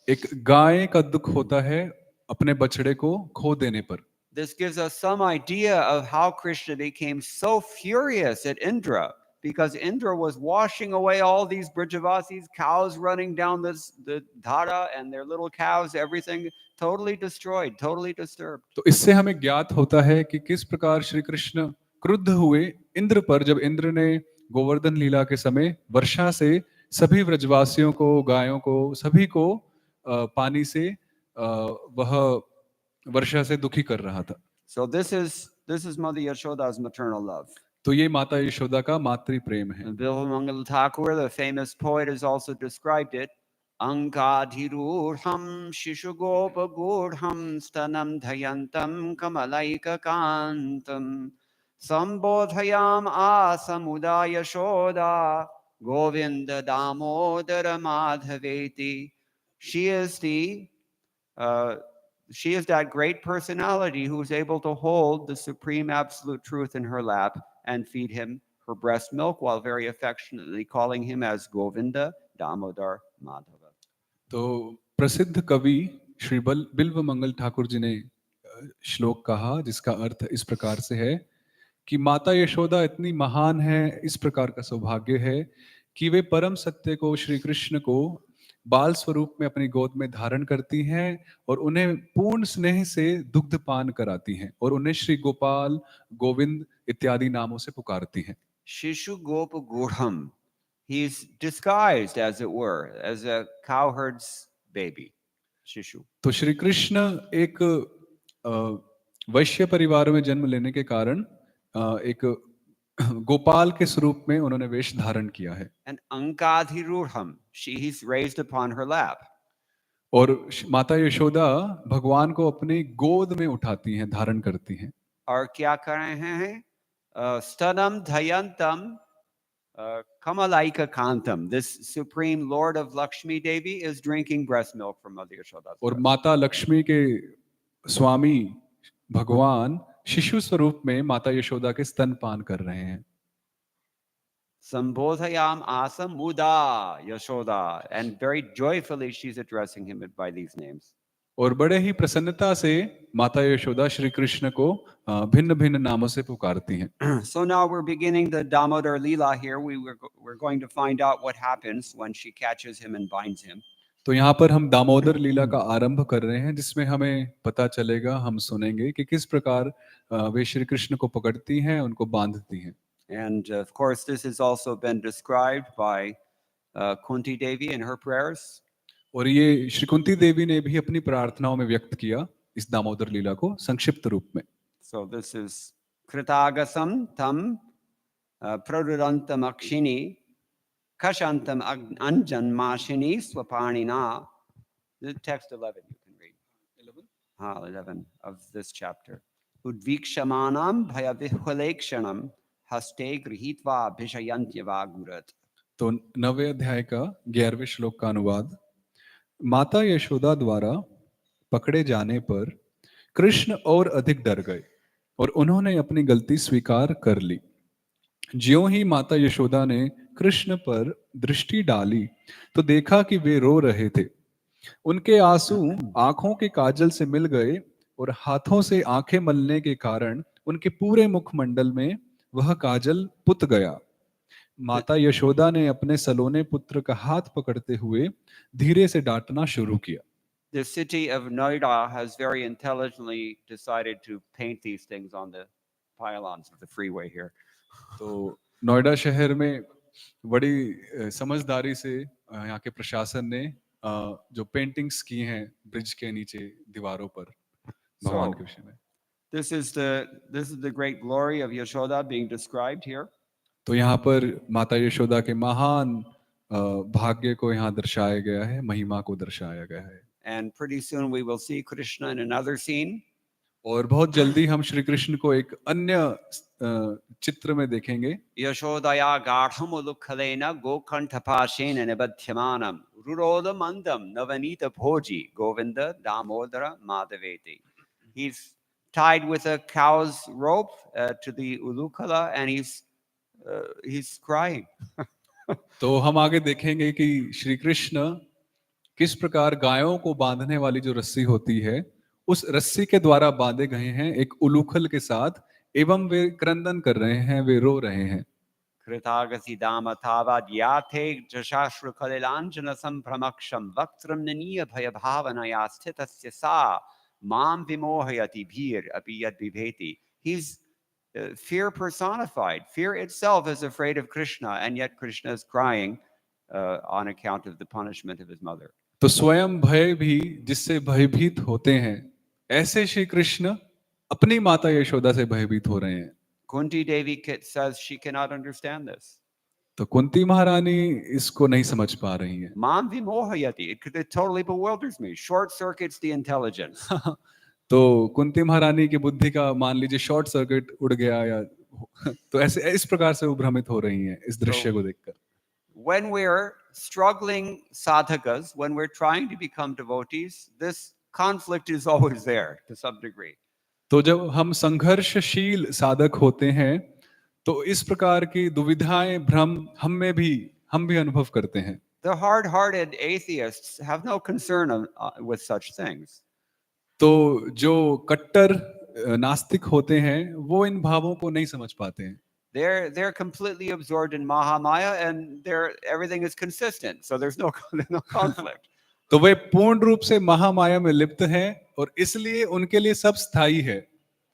एक गाय का दुख होता है अपने बछड़े को खो देने पर, This gives us some idea of how Krishna became so furious at Indra, because Indra was washing away all these Brijavasis, cows running down the Dhara and their little cows, everything totally destroyed, totally disturbed. तो इससे हमें ज्ञात होता है कि किस प्रकार श्री कृष्ण क्रुद्ध हुए इंद्र पर, जब इंद्र ने गोवर्धन लीला के समय वर्षा से सभी व्रजवासियों को, गायों को, सभी को पानी से वह वर्षा से दुखी कर रहा था। So this is Mother Yashoda's maternal love. तो ये माता यशोदा का मातृ प्रेम है। And Bilvamangal Thakur, the famous poet, has also described it. Ankadhirurham shishugopa gurham stanam dhayantam kamalaika kantam sambodhayam asamuda yashoda govinda damodara madhaveti. She is she is that great personality who is able to hold the supreme absolute truth in her lap and feed him her breast milk while very affectionately calling him as Govinda, Damodar, Madhava. तो प्रसिद्ध कवि श्री बिल्व मंगल ठाकुर जी ने श्लोक कहा जिसका अर्थ इस प्रकार से है कि माता यशोदा इतनी महान है, इस प्रकार का सौभाग्य है कि वे परम सत्य को, श्री कृष्ण को बाल स्वरूप में अपनी गोद में धारण करती हैं और उन्हें पूर्ण स्नेह से दुग्ध पान कराती हैं और उन्हें श्री गोपाल, गोविंद इत्यादि नामों से पुकारती हैं। Shishu Gopa Gurham. He's disguised, as it were, as a cowherd's baby. Shishu. तो श्री कृष्ण एक वैश्य परिवार में जन्म लेने के कारण एक गोपाल के स्वरूप में उन्होंने वेश धारण किया है। And Ankadhirurham. He's raised upon her lap. और माता यशोदा भगवान को अपनी गोद में उठाती हैं, धारण करती हैं। और क्या कर रहे हैं? Stanam dhayantam Kamalaika Kantam. This supreme Lord of Lakshmi Devi is drinking breast milk from Mother Yashoda. और माता लक्ष्मी के स्वामी भगवान शिशु स्वरूप में माता यशोदा के स्तन पान कर रहे हैं। Sambodhayam Asa Muda Yashoda, and very joyfully she's addressing him by these names. और बड़े ही प्रसन्नता से माता यशोदा श्री कृष्ण को भिन्न भिन्न नामों से पुकारती हैं। So now we're beginning the Damodar Leela here. We're going to find out what happens when she catches him and binds him. तो यहाँ पर हम दामोदर लीला का आरंभ कर रहे हैं जिसमें हमें पता चलेगा, हम सुनेंगे कि किस प्रकार वे श्री कृष्ण को पकड़ती हैं, उनको बांधती हैं। And of course this has also been described by Kunti Devi in her prayers. और ये श्री कुंती देवी ने भी अपनी प्रार्थनाओं में व्यक्त किया इस दामोदर लीला को संक्षिप्त रूप में। So this is Kritagasam tam pradurantam akshini kashantam anjanmashini swaparnina. The text 11 you can read. 11 of this chapter. Udvikshamanam bhayavihwalekshanam haste grihitva bhishayantyava gurat. तो 9वें अध्याय का 11वें श्लोक का अनुवाद। माता यशोदा द्वारा पकड़े जाने पर कृष्ण और अधिक डर गए और उन्होंने अपनी गलती स्वीकार कर ली। ज्यों ही माता यशोदा ने कृष्ण पर दृष्टि डाली तो देखा कि वे रो रहे थे। उनके आंसू आंखों के काजल से मिल गए और हाथों से आंखें मलने के कारण उनके पूरे मुखमंडल में वह काजल पुत गया। माता यशोदा ने अपने सलोने पुत्र का हाथ पकड़ते हुए धीरे से डांटना शुरू किया। The city of Noida has very intelligently decided to paint these things on the pylons of the freeway here. तो नोएडा शहर में बड़ी समझदारी से यहाँ के प्रशासन ने जो पेंटिंग्स की हैं ब्रिज के नीचे दीवारों पर भगवान के विषय में। This is the great glory of Yashoda being described here. तो यहाँ पर माता यशोदा के महान भाग्य को यहाँ दर्शाया गया है, महिमा को दर्शाया गया है। And pretty soon we will see Krishna in another scene. और बहुत जल्दी हम श्री कृष्ण को एक अन्य चित्र में देखेंगे। Yashodaya garham ulukhalena gokanthapashena nibadhyamanam Ruroda Mandam Navanita Bhoji Govinda Damodara Madhaveti. He's tied with a cow's rope to the ulukala, and he's crying. तो हम आगे देखेंगे कि श्री कृष्ण किस प्रकार गायों को बांधने वाली जो रस्सी होती है, उस रस्सी के द्वारा बांधे गए हैं एक उलूखल के साथ, एवं वे क्रंदन कर रहे हैं, वे रो रहे हैं। Kritagasi Dama Tavad Yate Jashashra Kalilanjana Sampраmaksham Vaktram Naniya Bhayabhavana Yastitasya Sa Mam Vimohayati Bhir Apiyat Viveti. He's fear personified. Fear itself is afraid of Krishna, and yet Krishna is crying on account of the punishment of his mother. तो स्वयं भय भी जिससे भयभीत होते हैं, ऐसे श्री कृष्ण अपनी माता यशोदा से भयभीत हो रहे हैं। Kunti Devi says she cannot understand this. तो कुंती महारानी इसको नहीं समझ पा रही हैं। Mam vimohayati. It totally bewilders me. Short circuits the intelligence. तो कुंती महारानी की बुद्धि का मान लीजिए शॉर्ट सर्किट उड़ गया, या तो ऐसे इस प्रकार से वो भ्रमित हो रही हैं इस दृश्य को देखकर। When we're struggling sadhakas, when we're trying to become devotees, this conflict is always there to some degree. तो जब हम संघर्षशील साधक होते हैं, तो इस प्रकार की दुविधाएं, भ्रम हम भी अनुभव करते हैं। The hard-hearted atheists have no concern with such things. तो जो कट्टर नास्तिक होते हैं, वो इन भावों को नहीं समझ पाते हैं। They're completely absorbed in Mahamaya, and everything is consistent, so there's no conflict. तो वे पूर्ण रूप से महामाया में लिप्त हैं, और इसलिए उनके लिए सब स्थायी है।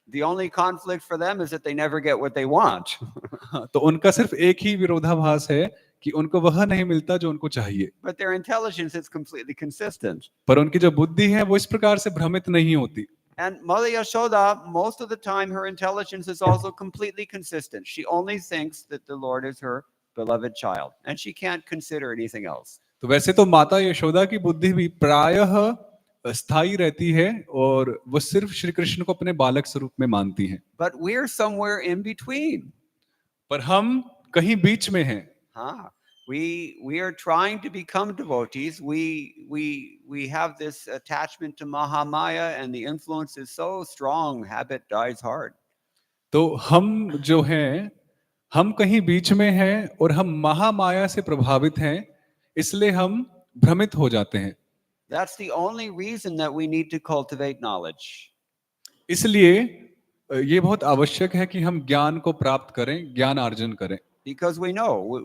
The only conflict for them is that they never get what they want. तो उनका सिर्फ एक ही विरोधाभास है कि उनको वह नहीं मिलता जो उनको चाहिए। But their intelligence is completely consistent. पर उनकी जो बुद्धि है वो इस प्रकार से भ्रमित नहीं होती। And Mother Yashoda, most of the time, her intelligence is also completely consistent. She only thinks that the Lord is her beloved child, and she can't consider anything else. तो वैसे तो माता यशोदा की बुद्धि भी प्रायः स्थायी रहती है, और वो सिर्फ श्री कृष्ण को अपने बालक स्वरूप में मानती हैं। But we're somewhere in between. पर हम कहीं बीच में हैं। We are trying to become devotees. We have this attachment to Mahamaya, and the influence is so strong, habit dies hard. तो हम जो हैं, हम कहीं बीच में हैं, और हम महामाया से प्रभावित हैं, इसलिए हम भ्रमित हो जाते हैं। That's the only reason that we need to cultivate knowledge. इसलिए ये बहुत आवश्यक है कि हम ज्ञान को प्राप्त करें, ज्ञान अर्जन करें। Because we know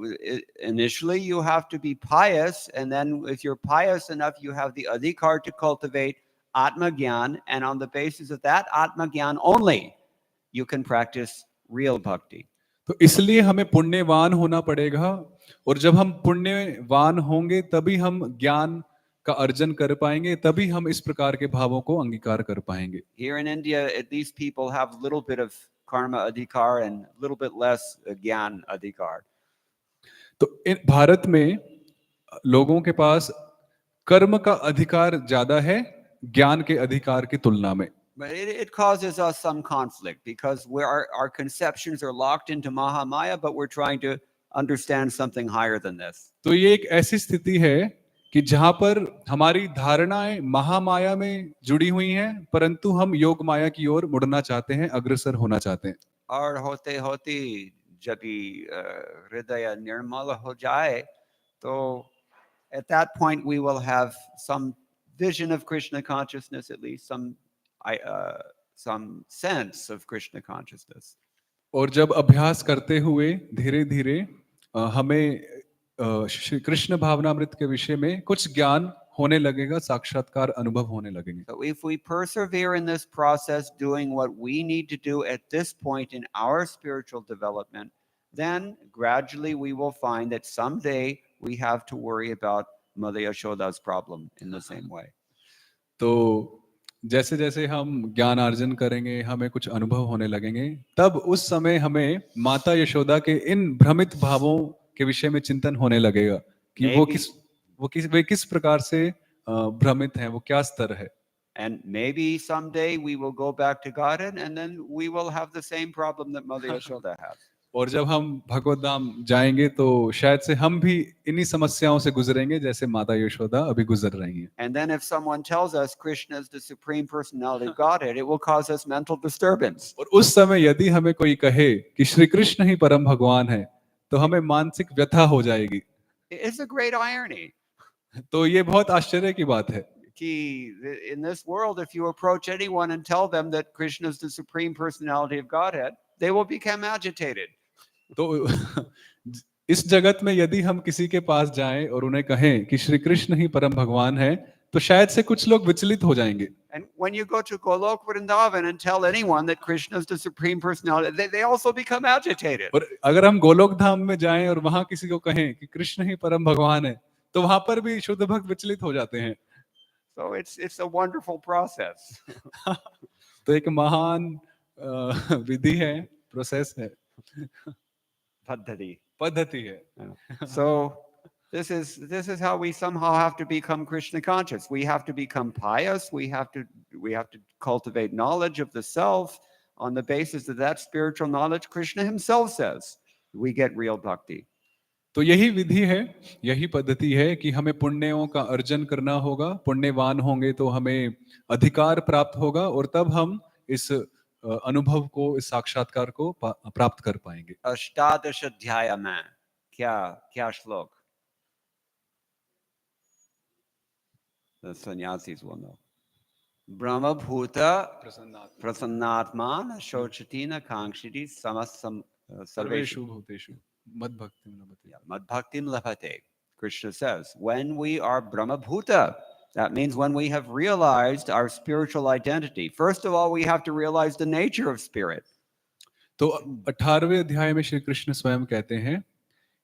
initially you have to be pious, and then if you're pious enough, you have the adhikar to cultivate Atma Gyan, and on the basis of that Atma Gyan only, you can practice real bhakti. तो इसलिए हमें पुण्यवान होना पड़ेगा, और जब हम पुण्यवान होंगे तभी हम ज्ञान का अर्जन कर पाएंगे, तभी हम इस प्रकार के भावों को अंगीकार कर पाएंगे। Here in India, at least people have a little bit of karma adhikar and a little bit less gyan adhikar. तो भारत में लोगों के पास कर्म का अधिकार ज्यादा है ज्ञान के अधिकार की तुलना में। But it causes us some conflict, because our conceptions are locked into Mahamaya, but we're trying to understand something higher than this. तो ये एक ऐसी स्थिति है कि जहां पर हमारी धारणाएं महामाया में जुड़ी हुई हैं, परंतु हम योग माया की ओर मुड़ना चाहते हैं, अग्रसर होना चाहते हैं। और होते होते जब हृदय निर्मल हो जाए, तो at that point we will have some vision of Krishna consciousness, at least some sense of Krishna consciousness. और जब अभ्यास करते हुए धीरे धीरे हमें श्री कृष्ण भावनामृत के विषय में कुछ ज्ञान होने लगेगा, साक्षात्कार अनुभव होने लगेंगे। So if we persevere in this process, doing what we need to do at this point in our spiritual development, then gradually we will find that someday we have to worry about Mother Yashoda's problem in the same way. तो जैसे जैसे हम ज्ञान अर्जन करेंगे, हमें कुछ अनुभव होने लगेंगे, तब उस समय हमें माता यशोदा के इन भ्रमित भावों के विषय में चिंतन होने लगेगा कि वे किस प्रकार से भ्रमित हैं, वो क्या स्तर है। And maybe someday we will go back to Godhead, and then we will have the same problem that Mother Yashoda has. और जब हम भगवत धाम जाएंगे तो शायद से हम भी इन्हीं समस्याओं से गुजरेंगे जैसे माता यशोदा अभी गुजर रही हैं। And then if someone tells us Krishna is the supreme personality of Godhead, it will cause us mental disturbance. और उस समय यदि हमें कोई कहे कि श्री कृष्ण ही परम भगवान है तो हमें मानसिक व्यथा हो जाएगी। It's a great irony. तो ये बहुत आश्चर्य की बात है In this world, if you approach anyone and tell them that Krishna is the supreme personality of Godhead, they will become agitated. तो इस जगत में यदि हम किसी के पास जाएं और उन्हें कहें कि श्री कृष्ण ही परम भगवान है तो शायद से कुछ लोग विचलित हो जाएंगे। And when you go to Golok Vrindavan and tell anyone that Krishna is the supreme personality, they also become agitated. और अगर हम गोलोक धाम में जाएं और वहां किसी को कहें कि कृष्ण ही परम भगवान है तो वहां पर भी शुद्ध भक्त विचलित हो जाते हैं। So it's a wonderful process. तो एक महान विधि है, प्रोसेस है, पद्धति है। So this is how we somehow have to become Krishna conscious. We have to become pious. We have to cultivate knowledge of the self. On the basis of that spiritual knowledge, Krishna himself says, we get real bhakti. तो यही विधि है, यही पद्धति है कि हमें पुण्यों का अर्जन करना होगा, पुण्यवान होंगे तो हमें अधिकार प्राप्त होगा और तब हम इस अनुभव को, इस साक्षात्कार को प्राप्त कर पाएंगे। अष्टादश अध्याय में क्या श्लोक? The sannyasis will know. Brahma bhuta prasannatman shochatina kankshiti samasam सर्वेषु भूतेषु मद्भक्तिं लभते। Madbhaktim labhate. Krishna says, when we are Brahma bhuta, that means when we have realized our spiritual identity. First of all, we have to realize the nature of spirit. तो 18वें अध्याय में श्री कृष्ण स्वयं कहते हैं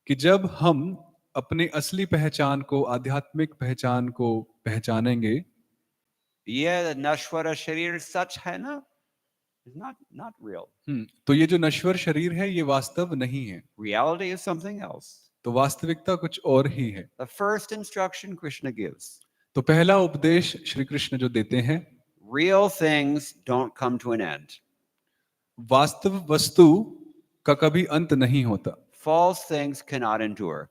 कि जब हम अपनी असली पहचान को, आध्यात्मिक पहचान को पहचानेंगे, ये नश्वर शरीर सच है ना? It's not real. तो ये जो नश्वर शरीर है ये वास्तव नहीं है। Reality is something else. तो वास्तविकता कुछ और ही है। The first instruction Krishna gives. तो पहला उपदेश श्री कृष्ण जो देते हैं, real things don't come to an end. वास्तव वस्तु का कभी अंत नहीं होता। False things cannot endure.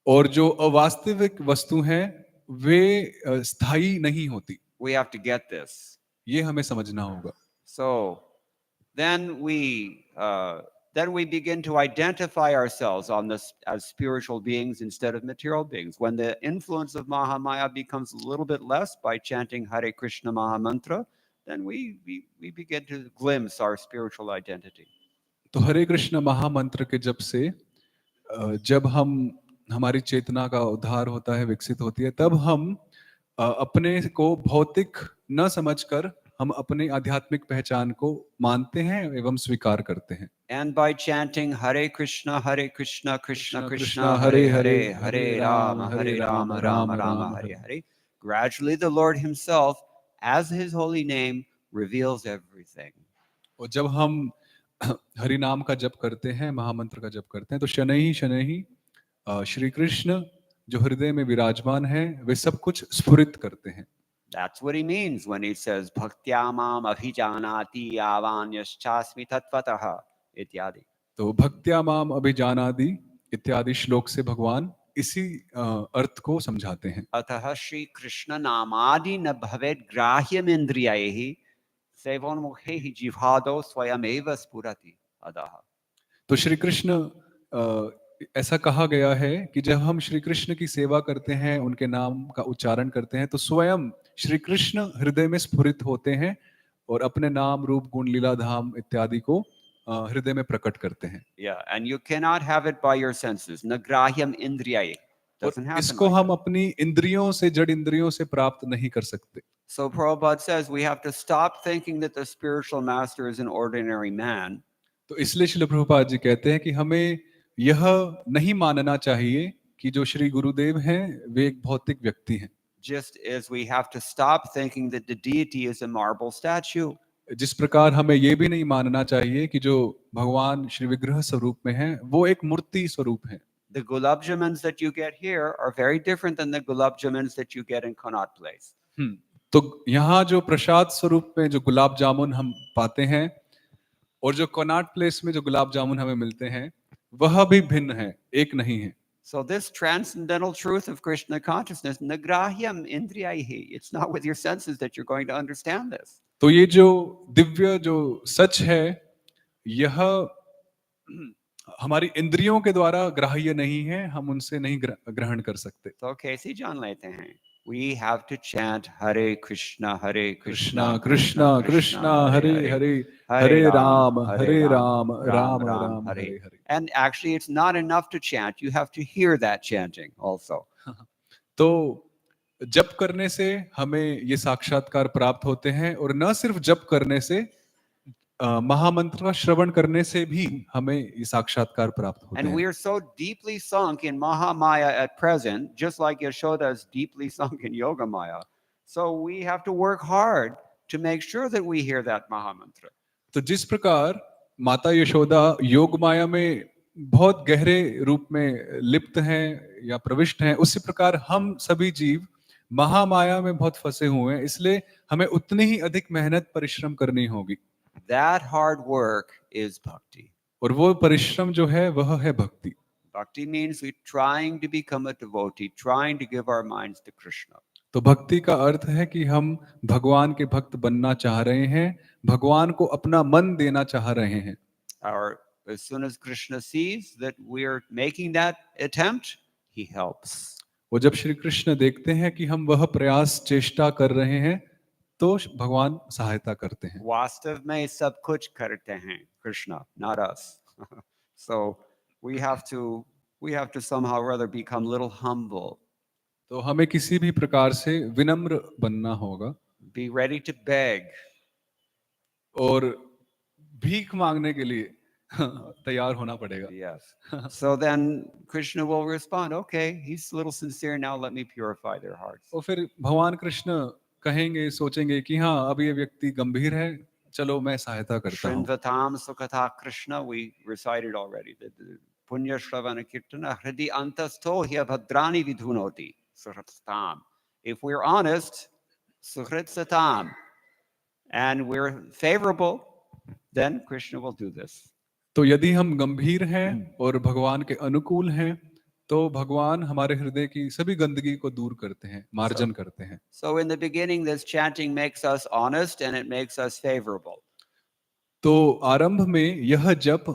और जो अवास्तविक वस्तु हैं वे स्थायी नहीं होती। We have to get this. ये हमें समझना होगा। So then we begin to identify ourselves as spiritual beings instead of material beings. When the influence of Mahamaya becomes a little bit less by chanting Hare Krishna Mahamantra, then we begin to glimpse our spiritual identity. तो हरे कृष्ण महामंत्र के जब से जब हमारी चेतना का उद्धार होता है, विकसित होती है, तब हम अपने को भौतिक न समझकर हम अपनी आध्यात्मिक पहचान को मानते हैं एवं स्वीकार करते हैं। And by chanting Hare Krishna Krishna Krishna Hare Hare Hare Rama Rama Rama Hare Hare, gradually the Lord himself as his holy name reveals everything. और जब हम हरि नाम का जप करते हैं, महामंत्र का जप करते हैं, तो शनैः शनैः श्री कृष्ण जो हृदय में विराजमान है वे सब कुछ स्फुरित करते हैं। That's what he means when he says bhaktyamam abhijanati avanyashchasmi tattvataha ityadi. तो भक्त्यामाम अभिजानादि इत्यादि श्लोक से भगवान इसी अर्थ को समझाते हैं। अतः श्री कृष्ण नामादि न भवेत् ग्राह्यम इंद्रियैः सेवोन्मुखैः जिह्वादौ स्वयमेव स्फुरति अतः। तो श्री कृष्ण ऐसा कहा गया है कि जब हम श्री कृष्ण की सेवा करते हैं, उनके नाम का उच्चारण करते हैं, तो स्वयं श्री कृष्ण हृदय में स्फुरित होते हैं और अपने नाम, रूप, गुण, लीला, धाम इत्यादि को हृदय में प्रकट करते हैं। And you cannot have it by your senses. Nagrahyam indriyai. Doesn't happen. इसको हम अपनी इंद्रियों से, जड़ इंद्रियों से प्राप्त नहीं कर सकते। So Prabhupada says we have to stop thinking that the spiritual master is an ordinary man. तो इसलिए श्रील प्रभुपाद जी कहते हैं कि हमें यह नहीं मानना चाहिए कि जो श्री गुरुदेव हैं वे एक भौतिक व्यक्ति हैं। Just as we have to stop thinking that the deity is a marble statue. जिस प्रकार हमें ये भी नहीं मानना चाहिए कि जो भगवान श्री विग्रह स्वरूप में हैं वो एक मूर्ति स्वरूप हैं। The gulab jamans that you get here are very different than the gulab jamans that you get in Connaught Place. तो यहाँ जो प्रसाद स्वरूप में जो गुलाब जामुन हम पाते हैं और जो कॉनॉट प्लेस में जो गुलाब जामुन हमें मिलते हैं वह भी भिन्न है, एक नहीं है। So this transcendental truth of Krishna consciousness, nagrahyam indriyaihi, it's not with your senses that you're going to understand this. तो ये जो दिव्य जो सच है यह हमारी इंद्रियों के द्वारा ग्राह्य नहीं है, हम उनसे नहीं ग्रहण कर सकते। तो कैसे जान लेते हैं? We have to chant Hare Krishna, Hare Krishna Krishna, Krishna Krishna Krishna, Krishna Hare Hare Hare, Hare, Hare Hare Ram, Ram Hare Hare Ram, Ram, Ram Ram Ram, Ram Hare. Hare Hare. And actually, it's not enough to chant. You have to hear that chanting also. तो जप करने से हमें ये साक्षात्कार प्राप्त होते हैं, और न सिर्फ जप करने से, महामंत्र का श्रवण करने से भी हमें ये साक्षात्कार प्राप्त होते And हैं। we are so deeply sunk in Mahamaya at present, just like Yashoda is deeply sunk in Yoga Maya. So we have to work hard to make sure that we hear that Mahamantra. तो जिस प्रकार माता यशोदा योग माया में बहुत गहरे रूप में लिप्त हैं या प्रविष्ट हैं, उसी प्रकार हम सभी जीव महामाया में बहुत फंसे हुए हैं, इसलिए हमें उतनी ही अधिक मेहनत परिश्रम करनी होगी। That hard work is bhakti. और वो परिश्रम जो है वह है भक्ति। Bhakti means we're trying to become a devotee, trying to give our minds to Krishna. तो भक्ति का अर्थ है कि हम भगवान के भक्त बनना चाह रहे हैं, भगवान को अपना मन देना चाह रहे हैं। As soon as Krishna sees that we're making that attempt, he helps. वो जब श्री कृष्ण देखते हैं कि हम वह प्रयास चेष्टा कर रहे हैं, तो भगवान सहायता करते हैं। वास्तव में सब कुछ करते हैं Krishna, not us. So we have to somehow or other become a little humble. तो हमें किसी भी प्रकार से विनम्र बनना होगा Be ready to beg. और भीख मांगने के लिए तैयार होना पड़ेगा। Yes. So then Krishna will respond, okay, he's a little sincere now, let me purify their hearts. और फिर भगवान कृष्ण कहेंगे, सोचेंगे कि हाँ, अब ये व्यक्ति गंभीर है, चलो मैं सहायता करता हूँ। Shrinvatam Sukata Krishna, we recited already. The Punya Shravana Kirtana Hridi Antasto Hya Bhadrani Vidhunoti Suhritsatam. If we're honest, Suhritsatam, and we're favorable, then Krishna will do this. तो यदि हम गंभीर हैं और भगवान के अनुकूल हैं, तो भगवान हमारे हृदय की सभी गंदगी को दूर करते हैं, मार्जन करते हैं। So in the beginning, this chanting makes us honest and it makes us favorable. तो आरंभ में यह जप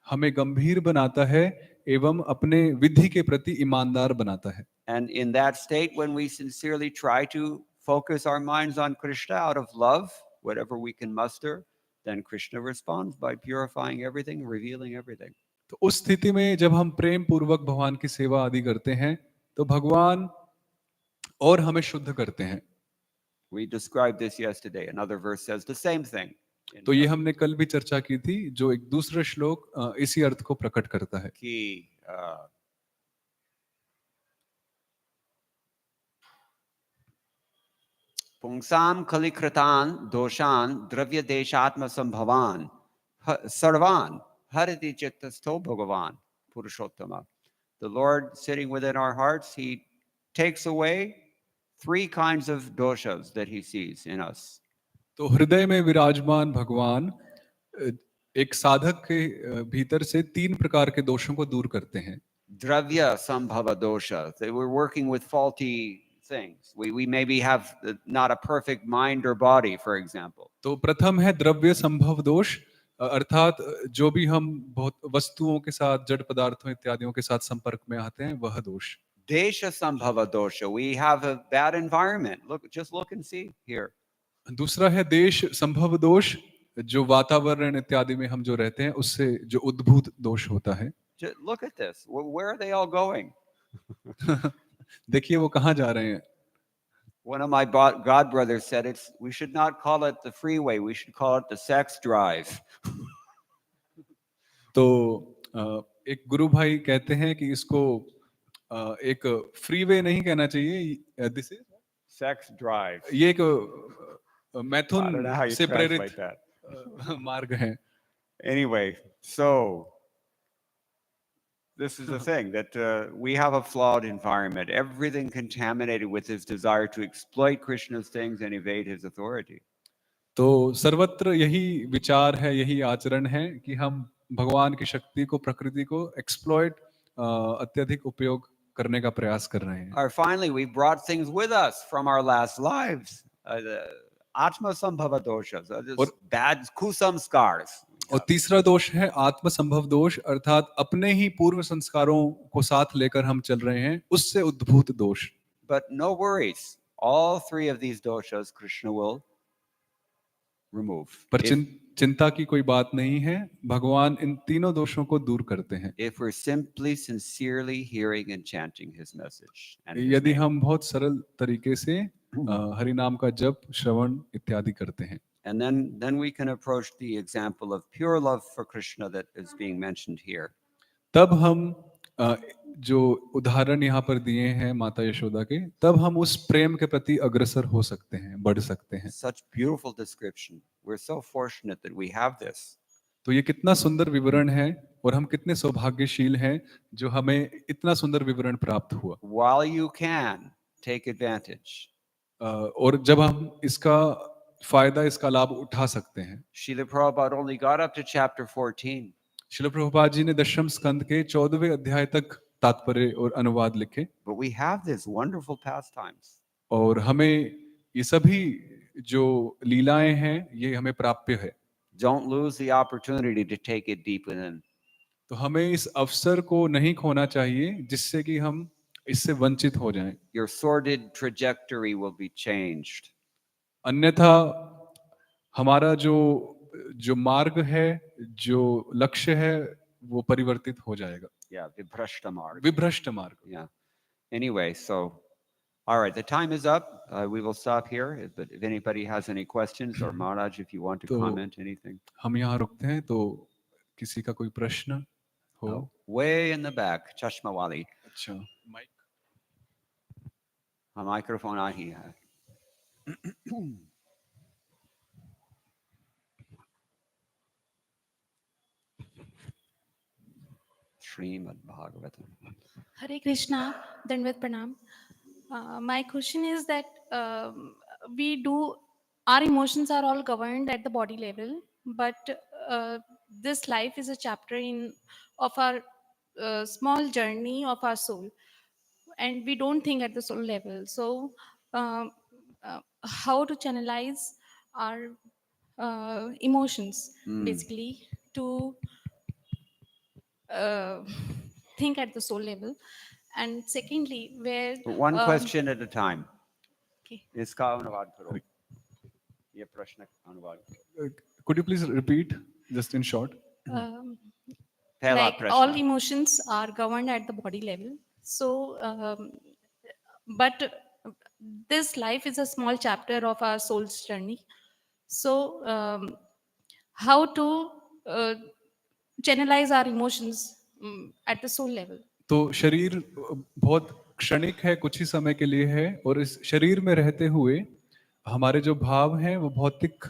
हमें गंभीर बनाता है एवं अपने विधि के प्रति ईमानदार बनाता है। And in that state, when we sincerely try to focus our minds on Krishna out of love, whatever we can muster, then Krishna responds by purifying everything, revealing everything. तो उस स्थिति में जब हम प्रेम पूर्वक भगवान की सेवा आदि करते हैं, तो भगवान और हमें शुद्ध करते हैं। We described this yesterday. Another verse says the same thing. तो ये हमने कल भी चर्चा की थी, जो एक दूसरा श्लोक इसी अर्थ को प्रकट करता है कि पुंसाम कलिकृतान दोषान द्रव्य देशात्म संभवान सर्वान हरति चित्तस्थो भगवान Purushottama. The Lord sitting within our hearts, he takes away 3 kinds of doshas that he sees in us. तो हृदय में विराजमान भगवान एक साधक के भीतर से 3 प्रकार के दोषों को दूर करते हैं। Dravya sambhava dosha. We're working with faulty things. We maybe have not a perfect mind or body, for example. तो प्रथम है द्रव्य संभव दोष, अर्थात जो भी हम बहुत वस्तुओं के साथ, जड़ पदार्थों इत्यादियों के साथ संपर्क में आते हैं, वह दोष। Desha sambhava dosha. We have a bad environment. Just look and see here. दूसरा है देश संभव दोष, जो वातावरण इत्यादि में हम जो रहते हैं उससे जो उद्भूत दोष होता है। Just look at this. Where are they all going? देखिए वो कहाँ जा रहे हैं। One of my god brothers said we should not call it the freeway, we should call it the sex drive. तो एक गुरु भाई कहते हैं कि इसको एक फ्रीवे नहीं कहना चाहिए, दिस इज sex drive. ये एक मैथुन से प्रेरित मार्ग है। Anyway, so this is the thing that we have a flawed environment, everything contaminated with his desire to exploit Krishna's things and evade his authority. तो सर्वत्र यही विचार है, यही आचरण है कि हम भगवान की शक्ति को, प्रकृति को एक्सप्लॉइट, अत्यधिक उपयोग करने का प्रयास कर रहे हैं। Or finally, we brought things with us from our last lives. The Atma Sambhava doshas, और bad kusamskars. और तीसरा दोष है आत्म संभव दोष, अर्थात अपने ही पूर्व संस्कारों को साथ लेकर हम चल रहे हैं, उससे उद्भूत दोष। But no worries. All three of these doshas Krishna will remove. पर चिंता की कोई बात नहीं है, भगवान इन तीनों दोषों को दूर करते हैं If we're simply sincerely hearing and chanting his message and his यदि name. हम बहुत सरल तरीके से हरि नाम का जप, श्रवण इत्यादि करते हैं। And then we can approach the example of pure love for Krishna that is being mentioned here. तब हम जो उदाहरण यहाँ पर दिए हैं माता यशोदा के, तब हम उस प्रेम के प्रति अग्रसर हो सकते हैं, बढ़ सकते हैं। Such beautiful description. We're so fortunate that we have this. तो ये कितना सुंदर विवरण है और हम कितने सौभाग्यशील हैं जो हमें इतना सुंदर विवरण प्राप्त हुआ। While you can, take advantage. और जब हम इसका फायदा, इसका लाभ उठा सकते हैं। Srila Prabhupada only got up to chapter 14. Srila Prabhupada ji ने 10वें स्कंद के 14वें अध्याय तक तात्पर्य और अनुवाद लिखे। But we have these wonderful pastimes. और हमें ये सभी जो लीलाएं हैं ये हमें प्राप्य है। Don't lose the opportunity to take it deep within. तो हमें इस अवसर को नहीं खोना चाहिए जिससे कि हम इससे वंचित हो जाएं। Your sordid trajectory will be changed. अन्यथा हमारा जो मार्ग है, जो लक्ष्य है, वो परिवर्तित हो जाएगा। Yeah, vibhrashta marg. विभ्रष्ट मार्ग। Yeah. Anyway, so all right, the time is up. We will stop here. But if anybody has any questions, or Maharaj, if you want to comment anything. हम यहाँ रुकते हैं, तो किसी का कोई प्रश्न हो? Way in the back, Chashma Wali. अच्छा, माइक। हाँ, माइक्रोफोन आ ही है। Srimad Bhagavatam. Hare Krishna, Dandavat Pranam. My question is that our emotions are all governed at the body level, but this life is a chapter of our small journey of our soul, and we don't think at the soul level. So, how to channelize our emotions, basically, to think at the soul level. And secondly, where One question at a time. okay. इसका अनुवाद करो। ये प्रश्न अनुवाद। Could you please repeat just in short? पहला Like प्रश्न। all emotions are governed at the body level. So, but this life is a small chapter of our soul's journey. So, how to channelize our emotions at the soul level? तो शरीर बहुत क्षणिक है, कुछ ही समय के लिए है, और इस शरीर में रहते हुए हमारे जो भाव हैं वो भौतिक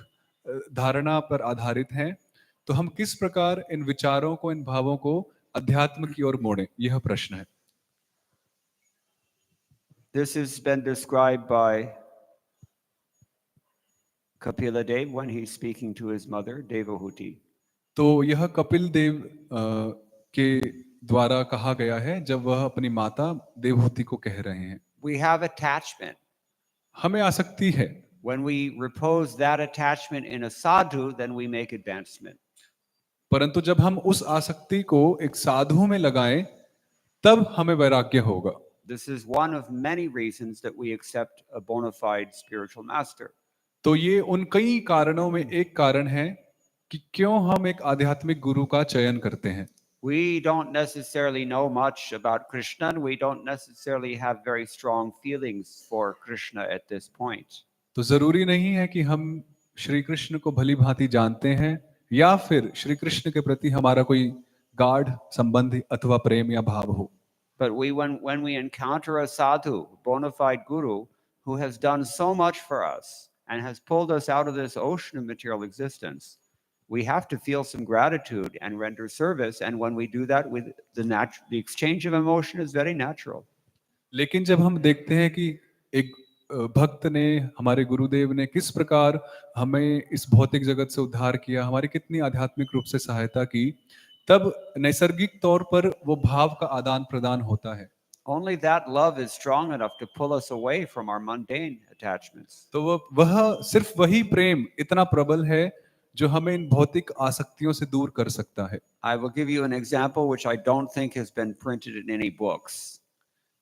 धारणा पर आधारित हैं। तो हम किस प्रकार इन विचारों को, इन भावों को अध्यात्म की ओर मोड़ें, यह प्रश्न है। This has been described by Kapila Dev when he's speaking to his mother, Devahuti. तो यह कपिल देव के द्वारा कहा गया है जब वह अपनी माता देवहूति को कह रहे हैं। We have attachment. हमें आसक्ति है। When we repose that attachment in a sadhu, then we make advancement. परंतु जब हम उस आसक्ति को एक साधु में लगाएं, तब हमें वैराग्य होगा। This is one of many reasons that we accept a bona fide spiritual master. तो ये उन कई कारणों में एक कारण है कि क्यों हम एक आध्यात्मिक गुरु का चयन करते हैं। We don't necessarily know much about Krishna, and we don't necessarily have very strong feelings for Krishna at this point. तो जरूरी नहीं है कि हम श्री कृष्ण को भली भांति जानते हैं या फिर श्री कृष्ण के प्रति हमारा कोई गाढ़ संबंध अथवा प्रेम या भाव हो। But when we encounter a sadhu, bona fide guru, who has done so much for us and has pulled us out of this ocean of material existence, we have to feel some gratitude and render service. And when we do that, with the exchange of emotion is very natural. लेकिन जब हम देखते हैं कि एक भक्त ने, हमारे गुरुदेव ने किस प्रकार हमें इस भौतिक जगत से उद्धार किया, हमारी कितनी आध्यात्मिक रूप से सहायता की, तब नैसर्गिक तौर पर वो भाव का आदान प्रदान होता है। Only that love is strong enough to pull us away from our mundane attachments. तो वह सिर्फ वही प्रेम इतना प्रबल है जो हमें इन भौतिक आसक्तियों से दूर कर सकता है। I will give you an example which I don't think has been printed in any books.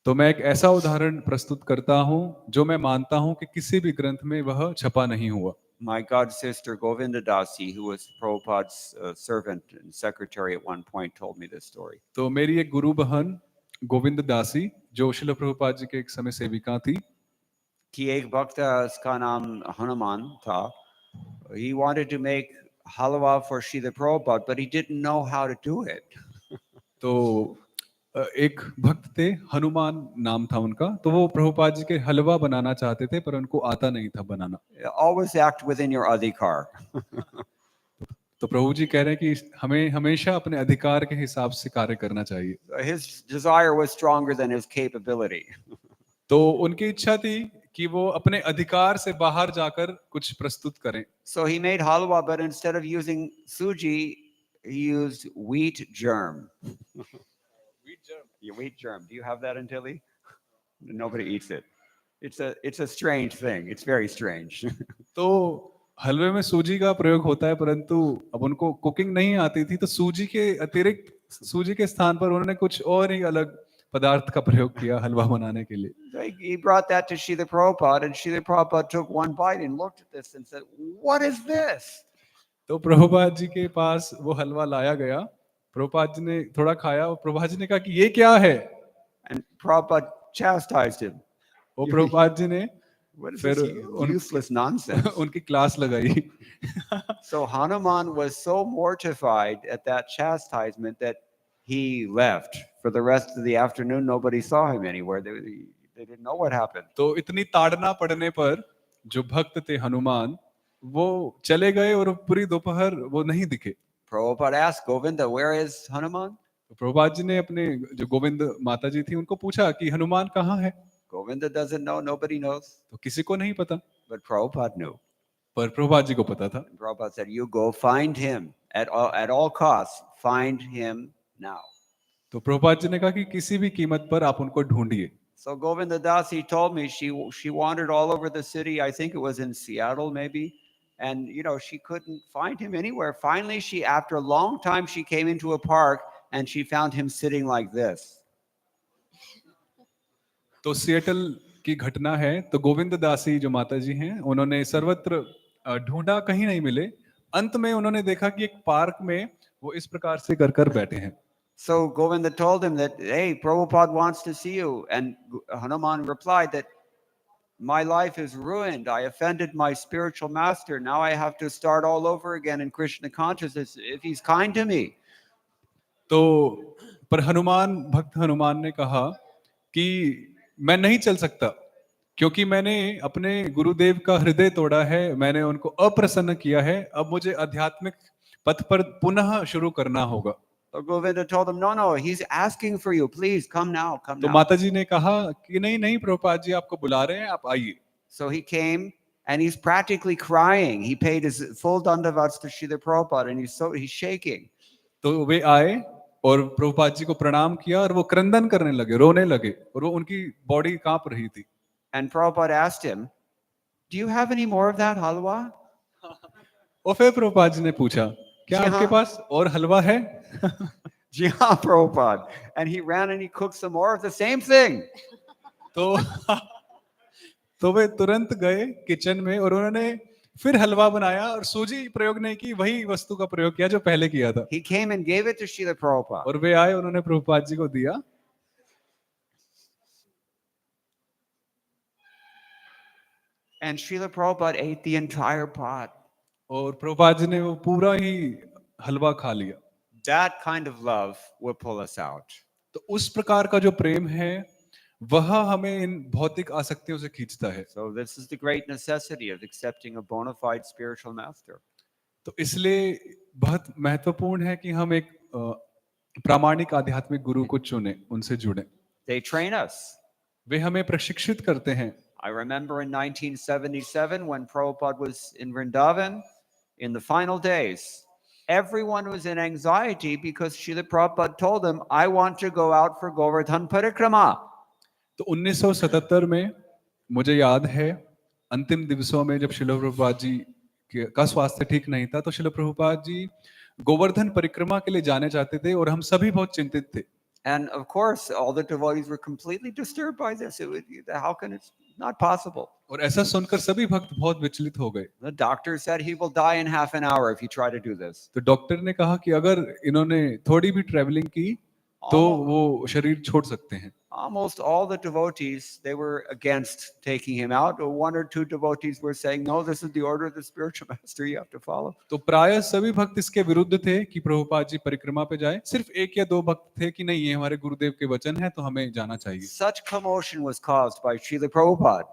तो मैं एक ऐसा उदाहरण प्रस्तुत करता हूं जो मैं मानता हूं कि किसी भी ग्रंथ में वह छपा नहीं हुआ। My god sister Govinda Dasi, who was Prabhupada's servant and secretary at one point, told me this story. तो मेरी एक गुरु बहन गोविंद दासी जो श्रील प्रभुपाद जी के एक समय सेविका थी, कि एक भक्त उसका नाम हनुमान था. He wanted to make halwa for Srila Prabhupada, but he didn't know how to do it. तो एक भक्त थे, हनुमान नाम था उनका, तो वो प्रभुपाद जी के हलवा बनाना चाहते थे पर उनको आता नहीं था बनाना। Always act within your adhikar. तो प्रभु जी कह रहे हैं कि हमें हमेशा अपने अधिकार के हिसाब से कार्य करना चाहिए। His desire was stronger than his capability. तो उनकी इच्छा थी कि वो अपने अधिकार से बाहर जाकर कुछ प्रस्तुत करें। So he made halwa, but instead of using suji, he used wheat germ. Wheat germ. Yeah, wheat germ. Do you have that in Delhi? Nobody eats it. It's a strange thing. It's very strange. तो हलवे में सूजी का प्रयोग होता है, परंतु अब उनको कुकिंग नहीं आती थी, तो सूजी के अतिरिक्त सूजी के स्थान पर उन्होंने कुछ और ही अलग पदार्थ का प्रयोग किया हलवा बनाने के लिए। He brought that to Srila Prabhupada, and Srila Prabhupada took one bite and looked at this and said, "What is this?" तो प्रभुपाद जी के पास वो हलवा लाया गया, प्रभुपाद जी ने थोड़ा खाया और प्रभुपाद जी ने कहा कि ये क्या है? And Prabhupada chastised him. वो प्रभुपाद जी ने What is फिर this useless nonsense? उनकी क्लास लगाई। So Hanuman was so mortified at that chastisement that he left. For the rest of the afternoon, nobody saw him anywhere. They didn't know what happened. तो इतनी ताड़ना पड़ने पर जो भक्त थे हनुमान, वो चले गए और पूरी दोपहर वो नहीं दिखे। Prabhupada asked Govinda, "Where is Hanuman?" तो प्रभुपाद जी ने अपने जो गोविंद माता जी थी उनको पूछा कि हनुमान कहाँ है? Govinda doesn't know. Nobody knows. तो किसी को नहीं पता, But Prabhupada knew. पर प्रभुपाद जी को पता था। And Prabhupada said, "You go find him at all costs. Find him now." तो प्रभुपाद जी ने कहा कि किसी भी कीमत पर आप उनको ढूंढिए। So Govinda Dasi told me she wandered all over the city. I think it was in Seattle maybe. And she couldn't find him anywhere. Finally, after a long time, she came into a park and she found him sitting like this. तो Seattle की घटना है। तो गोविंद दासी जो माता जी हैं, उन्होंने सर्वत्र ढूंढा, कहीं नहीं मिले। अंत में उन्होंने देखा कि एक पार्क में वो इस प्रकार से कर बैठे हैं। So Govinda told him that, "Hey, Prabhupada wants to see you." And Hanuman replied that, "My life is ruined. I offended my spiritual master. Now I have to start all over again in Krishna consciousness if he's kind to me." तो पर भक्त हनुमान ने कहा कि मैं नहीं चल सकता, क्योंकि मैंने अपने गुरुदेव का हृदय तोड़ा है, मैंने उनको अप्रसन्न किया है, अब मुझे आध्यात्मिक पथ पर पुनः शुरू करना होगा। So Govinda told him, "No, he's asking for you. Please come now, come तो now." माता जी ने कहा कि नहीं प्रभुपाद जी आपको बुला रहे हैं, आप आइए। So he came and he's practically crying. He paid his full dandavats to Srila Prabhupada and he's shaking. तो वे आए और प्रभुपाद जी को प्रणाम किया और वो क्रंदन करने लगे, रोने लगे और वो उनकी बॉडी कांप रही थी। And Prabhupada asked him, "Do you have any more of that halwa?" और फिर प्रभुपाद जी ने पूछा, क्या जी आपके हाँ। पास और हलवा है? Ji haan, Prabhupada. And he ran and he cooked some more of the same thing. तो वे तुरंत गए किचन में और उन्होंने फिर हलवा बनाया और सूजी प्रयोग नहीं की, वही वस्तु का प्रयोग किया जो पहले किया था। He came and gave it to Srila Prabhupada. और वे आए, उन्होंने प्रभुपाद जी को दिया। And Srila Prabhupada ate the entire pot. और प्रभुपाद जी ने वो पूरा ही हलवा खा लिया। That kind of love will pull us out. तो उस प्रकार का जो प्रेम है वह हमें इन भौतिक आसक्तियों से खींचता है। So this is the great necessity of accepting a bona fide spiritual master. तो इसलिए बहुत महत्वपूर्ण है कि हम एक प्रामाणिक आध्यात्मिक गुरु को चुने, उनसे जुड़े। They train us. वे हमें प्रशिक्षित करते हैं। I remember in 1977 when Prabhupada was in Vrindavan, in the final days, everyone was in anxiety because Srila Prabhupada told them, I want to go out for Govardhan Parikrama. तो 1977 में मुझे याद है अंतिम दिवसों में जब शिल प्रभुपाद जी का स्वास्थ्य ठीक नहीं था तो शिल प्रभुपाद जी गोवर्धन परिक्रमा के लिए जाने चाहते थे और हम सभी बहुत चिंतित थे. And of course, all the devotees were completely disturbed by this. How can it's not possible? और ऐसा सुनकर सभी भक्त बहुत विचलित हो गए. The doctor said he will die in half an hour if you try to do this. तो डॉक्टर ने कहा कि अगर इन्होंने थोड़ी भी ट्रैवलिंग की तो वो शरीर छोड़ सकते हैं. Almost all the devotees, they were against taking him out. Or one or two devotees were saying, no, this is the order of the spiritual master, you have to follow. तो प्राय सभी भक्त इसके विरुद्ध थे कि प्रभुपाद जी परिक्रमा पे जाएं. सिर्फ एक या दो भक्त थे कि नहीं ये हमारे गुरुदेव के वचन है तो हमें जाना चाहिए. Such commotion was caused by Srila Prabhupada.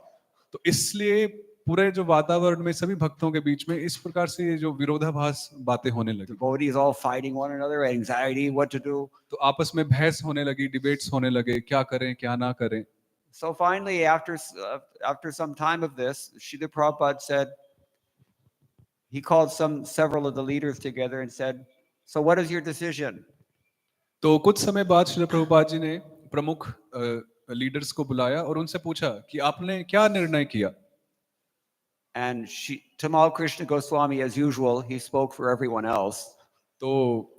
तो इसलिए पूरे जो वातावरण में सभी भक्तों के बीच में इस प्रकार से ये जो विरोधाभास बातें होने लगी. Devotees all fighting one another, anxiety, what to do. तो आपस में बहस होने लगी, डिबेट्स होने लगे, क्या करें क्या ना करें. So finally, after some time of this, Srila Prabhupada said, he called several of the leaders together and said, so what is your decision? तो कुछ समय बाद श्रील प्रभुपाद जी ने प्रमुख लीडर्स को बुलाया और उनसे पूछा कि आपने क्या निर्णय किया. And Tamal Krishna Goswami, as usual, he spoke for everyone else. तो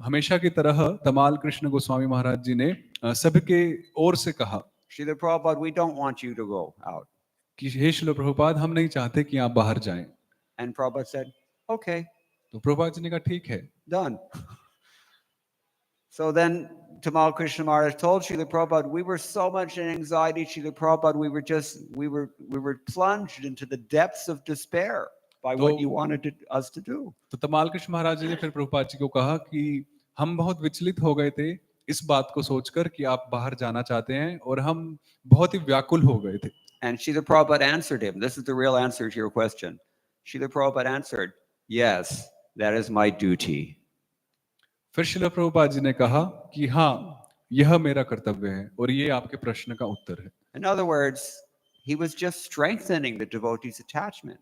हमेशा की तरह तमाल कृष्ण गोस्वामी महाराज जी ने सबके ओर से कहा, Srila Prabhupada, we don't want you to go out. कि हे श्रील प्रभुपाद हम नहीं चाहते कि आप बाहर जाएं. And Prabhupada said, okay. तो प्रभुपाद जी ने कहा ठीक है. Done. So then Tamal Krishna Maharaj told Srila Prabhupada, we were so much in anxiety, Srila Prabhupada, we were plunged into the depths of despair by what you wanted us to do. तो तमाल कृष्ण महाराज जी ने फिर प्रभुपाद जी को कहा कि हम बहुत विचलित हो गए थे इस बात को सोचकर कि आप बाहर जाना चाहते हैं और हम बहुत ही व्याकुल हो गए थे. And Srila Prabhupada answered him. This is the real answer to your question. Srila Prabhupada answered, yes, that is my duty. फिर श्रील प्रभुपाद जी ने कहा कि हाँ यह मेरा कर्तव्य है और ये आपके प्रश्न का उत्तर है. In other words, he was just strengthening the devotees' attachment.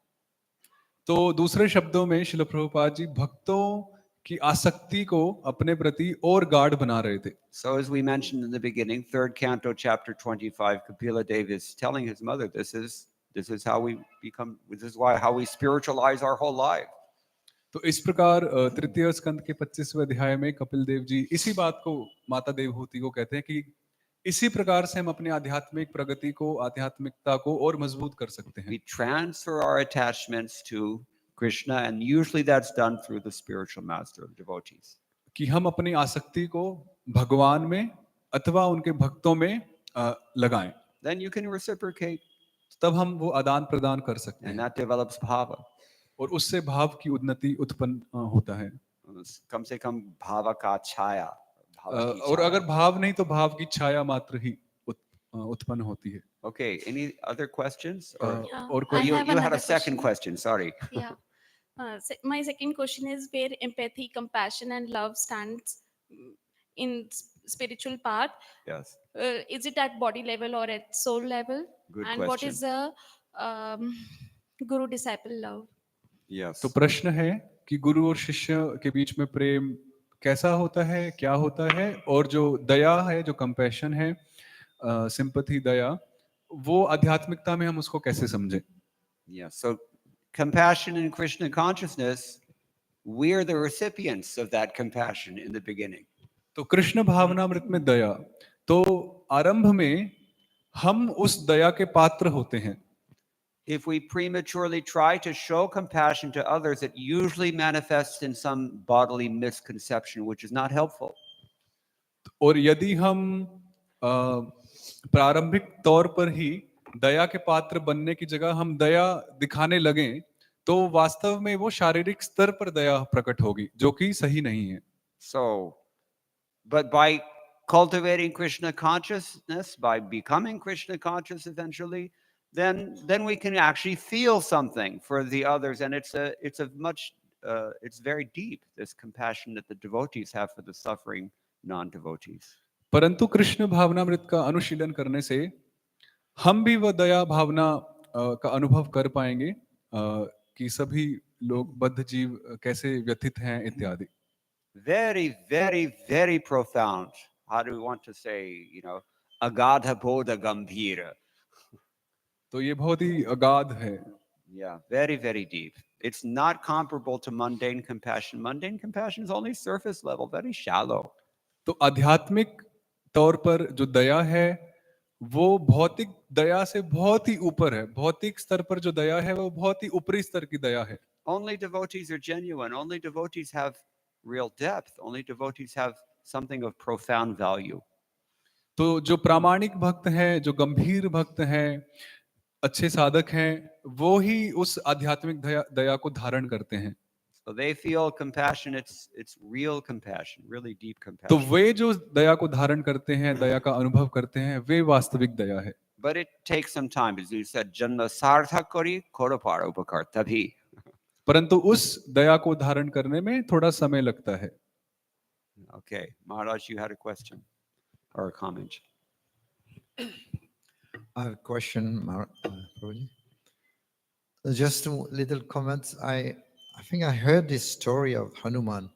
तो दूसरे शब्दों में श्रील प्रभुपाद जी भक्तों की आसक्ति को अपने प्रति और गाढ़ बना रहे थे. So as we mentioned in the beginning, 3rd canto, chapter 25, Kapila Deva is telling his mother, this is how we become, this is how we spiritualize our whole life. तो इस प्रकार तृतीय स्कंद के 25वें अध्याय में कपिल देव जी इसी बात को माता देवहूति को कहते हैं कि इसी प्रकार से हम अपनी आध्यात्मिक प्रगति को, आध्यात्मिकता को और मजबूत कर सकते हैं. We transfer our attachments to Krishna, and usually that's done through the spiritual master of devotees. कि हम अपनी आसक्ति को भगवान में अथवा उनके भक्तों में लगाएं. Then you can reciprocate. तब हम वो आदान प्रदान कर सकते हैं. And that develops bhava. और उससे भाव की उन्नति उत्पन्न होता है. कम से कम भाव का छाया. और अगर भाव नहीं तो भाव की छाया मात्र ही उत्पन्न होती है. Okay, any other questions? Or I have you had a another second question. Sorry. Yeah. My second question is where empathy, compassion, and love stands in spiritual path. Yes. Is it at body level or at soul level? Good and question. What is the guru-disciple love? Yes. तो प्रश्न है कि गुरु और शिष्य के बीच में प्रेम कैसा होता है, क्या होता है, और जो दया है, जो कंपैशन है, सिंपैथी, दया, वो आध्यात्मिकता में हम उसको कैसे समझें? Yes. So compassion in Krishna consciousness, we are the recipients of that compassion in the beginning. तो कृष्ण भावनामृत में दया, तो आरंभ में हम उस दया के पात्र होते हैं. If we prematurely try to show compassion to others, it usually manifests in some bodily misconception, which is not helpful. और यदि हम प्रारंभिक तौर पर ही दया के पात्र बनने की जगह हम दया दिखाने लगें, तो वास्तव में वो शारीरिक स्तर पर दया प्रकट होगी, जो कि सही नहीं है. So, but by cultivating Krishna consciousness, by becoming Krishna conscious eventually, then we can actually feel something for the others, and it's very deep, this compassion that the devotees have for the suffering non-devotees. परंतु कृष्ण भावनामृत का अनुशीलन करने से हम भी वह दया भावना का अनुभव कर पाएंगे कि सभी लोग बद्ध जीव कैसे व्यथित हैं इत्यादि। Very, very, very profound. How do we want to say, agadha bodha gambhira. तो ये बहुत ही अगाध है। Yeah, very, very deep. It's not comparable to mundane compassion. Mundane compassion is only surface level, very shallow. तो आध्यात्मिक तौर पर जो दया है वो भौतिक दया से बहुत ही ऊपर है। भौतिक स्तर पर जो दया है वो बहुत ही ऊपरी स्तर की दया है। Only devotees are genuine. Only devotees have real depth. Only devotees have something of profound value. तो जो प्रामाणिक भक्त हैं, जो गंभीर भक्त हैं, अच्छे साधक हैं, वो ही उस आध्यात्मिक दया को धारण करते हैं। So they feel compassion. It's real compassion, really deep तो compassion. वे जो दया को धारण करते हैं, दया का अनुभव करते हैं, वे वास्तविक दया है। But it takes some time, as you said, janma sarthak kori kodapara upakartabhi. परंतु उस दया को धारण करने में थोड़ा समय लगता है। Okay, Maharaj, you had a question or a comment. I have a question, Prabhuji. Just a little comments. I think I heard this story of Hanuman,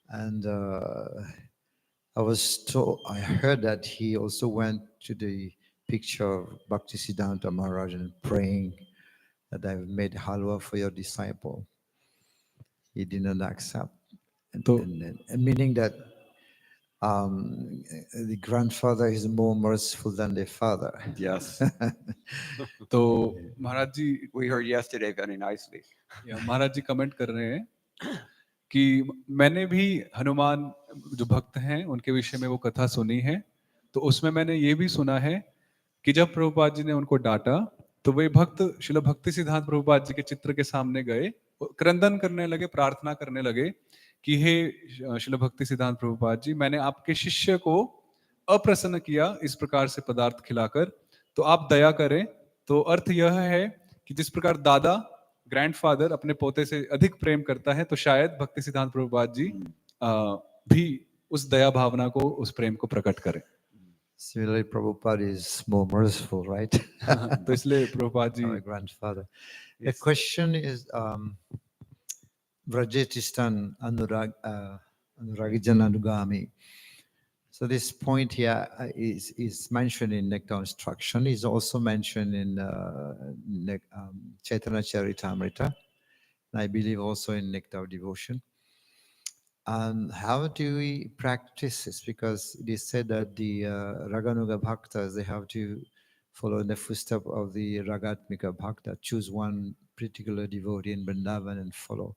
and I heard that he also went to the picture of Bhaktisiddhanta Maharaj and praying that I've made halwa for your disciple. He did not accept, and meaning that the grandfather is more merciful than the father. Yes. तो Maharaj ji, We heard yesterday very nicely. Maharaj ji comment कर रहे हैं कि मैंने भी हनुमान जो भक्त हैं उनके विषय में वो कथा सुनी है। तो उसमें मैंने ये भी सुना है कि जब प्रभुपाद जी ने उनको डांटा तो वे भक्त श्रील भक्ति सिद्धांत प्रभुपाद जी के चित्र के सामने गए, क्रंदन करने लगे, प्रार्थना करने लगे कि हे श्रील भक्ति सिद्धांत प्रभुपाद जी, मैंने आपके शिष्य को अप्रसन्न किया इस प्रकार से पदार्थ खिलाकर, तो आप दया करें। तो अर्थ यह है कि जिस प्रकार दादा ग्रैंडफादर अपने पोते से अधिक प्रेम करता है, तो शायद भक्ति सिद्धांत प्रभुपाद जी भी उस दया भावना को, उस प्रेम को प्रकट करें। Similarly, Prabhupada is more merciful, right? तो इसलिए Prabhupada ji, My grandfather. The question is, Vrajetistan Anuragijan Anugami. So this point here is mentioned in Nectar Instruction. Is also mentioned in Chaitanya Charitamrita. And I believe also in Nectar of Devotion. And how do we practice this? Because it is said that the Raganuga Bhaktas, they have to follow in the footsteps of the Ragatmika Bhakta, choose one particular devotee in Vrindavan and follow.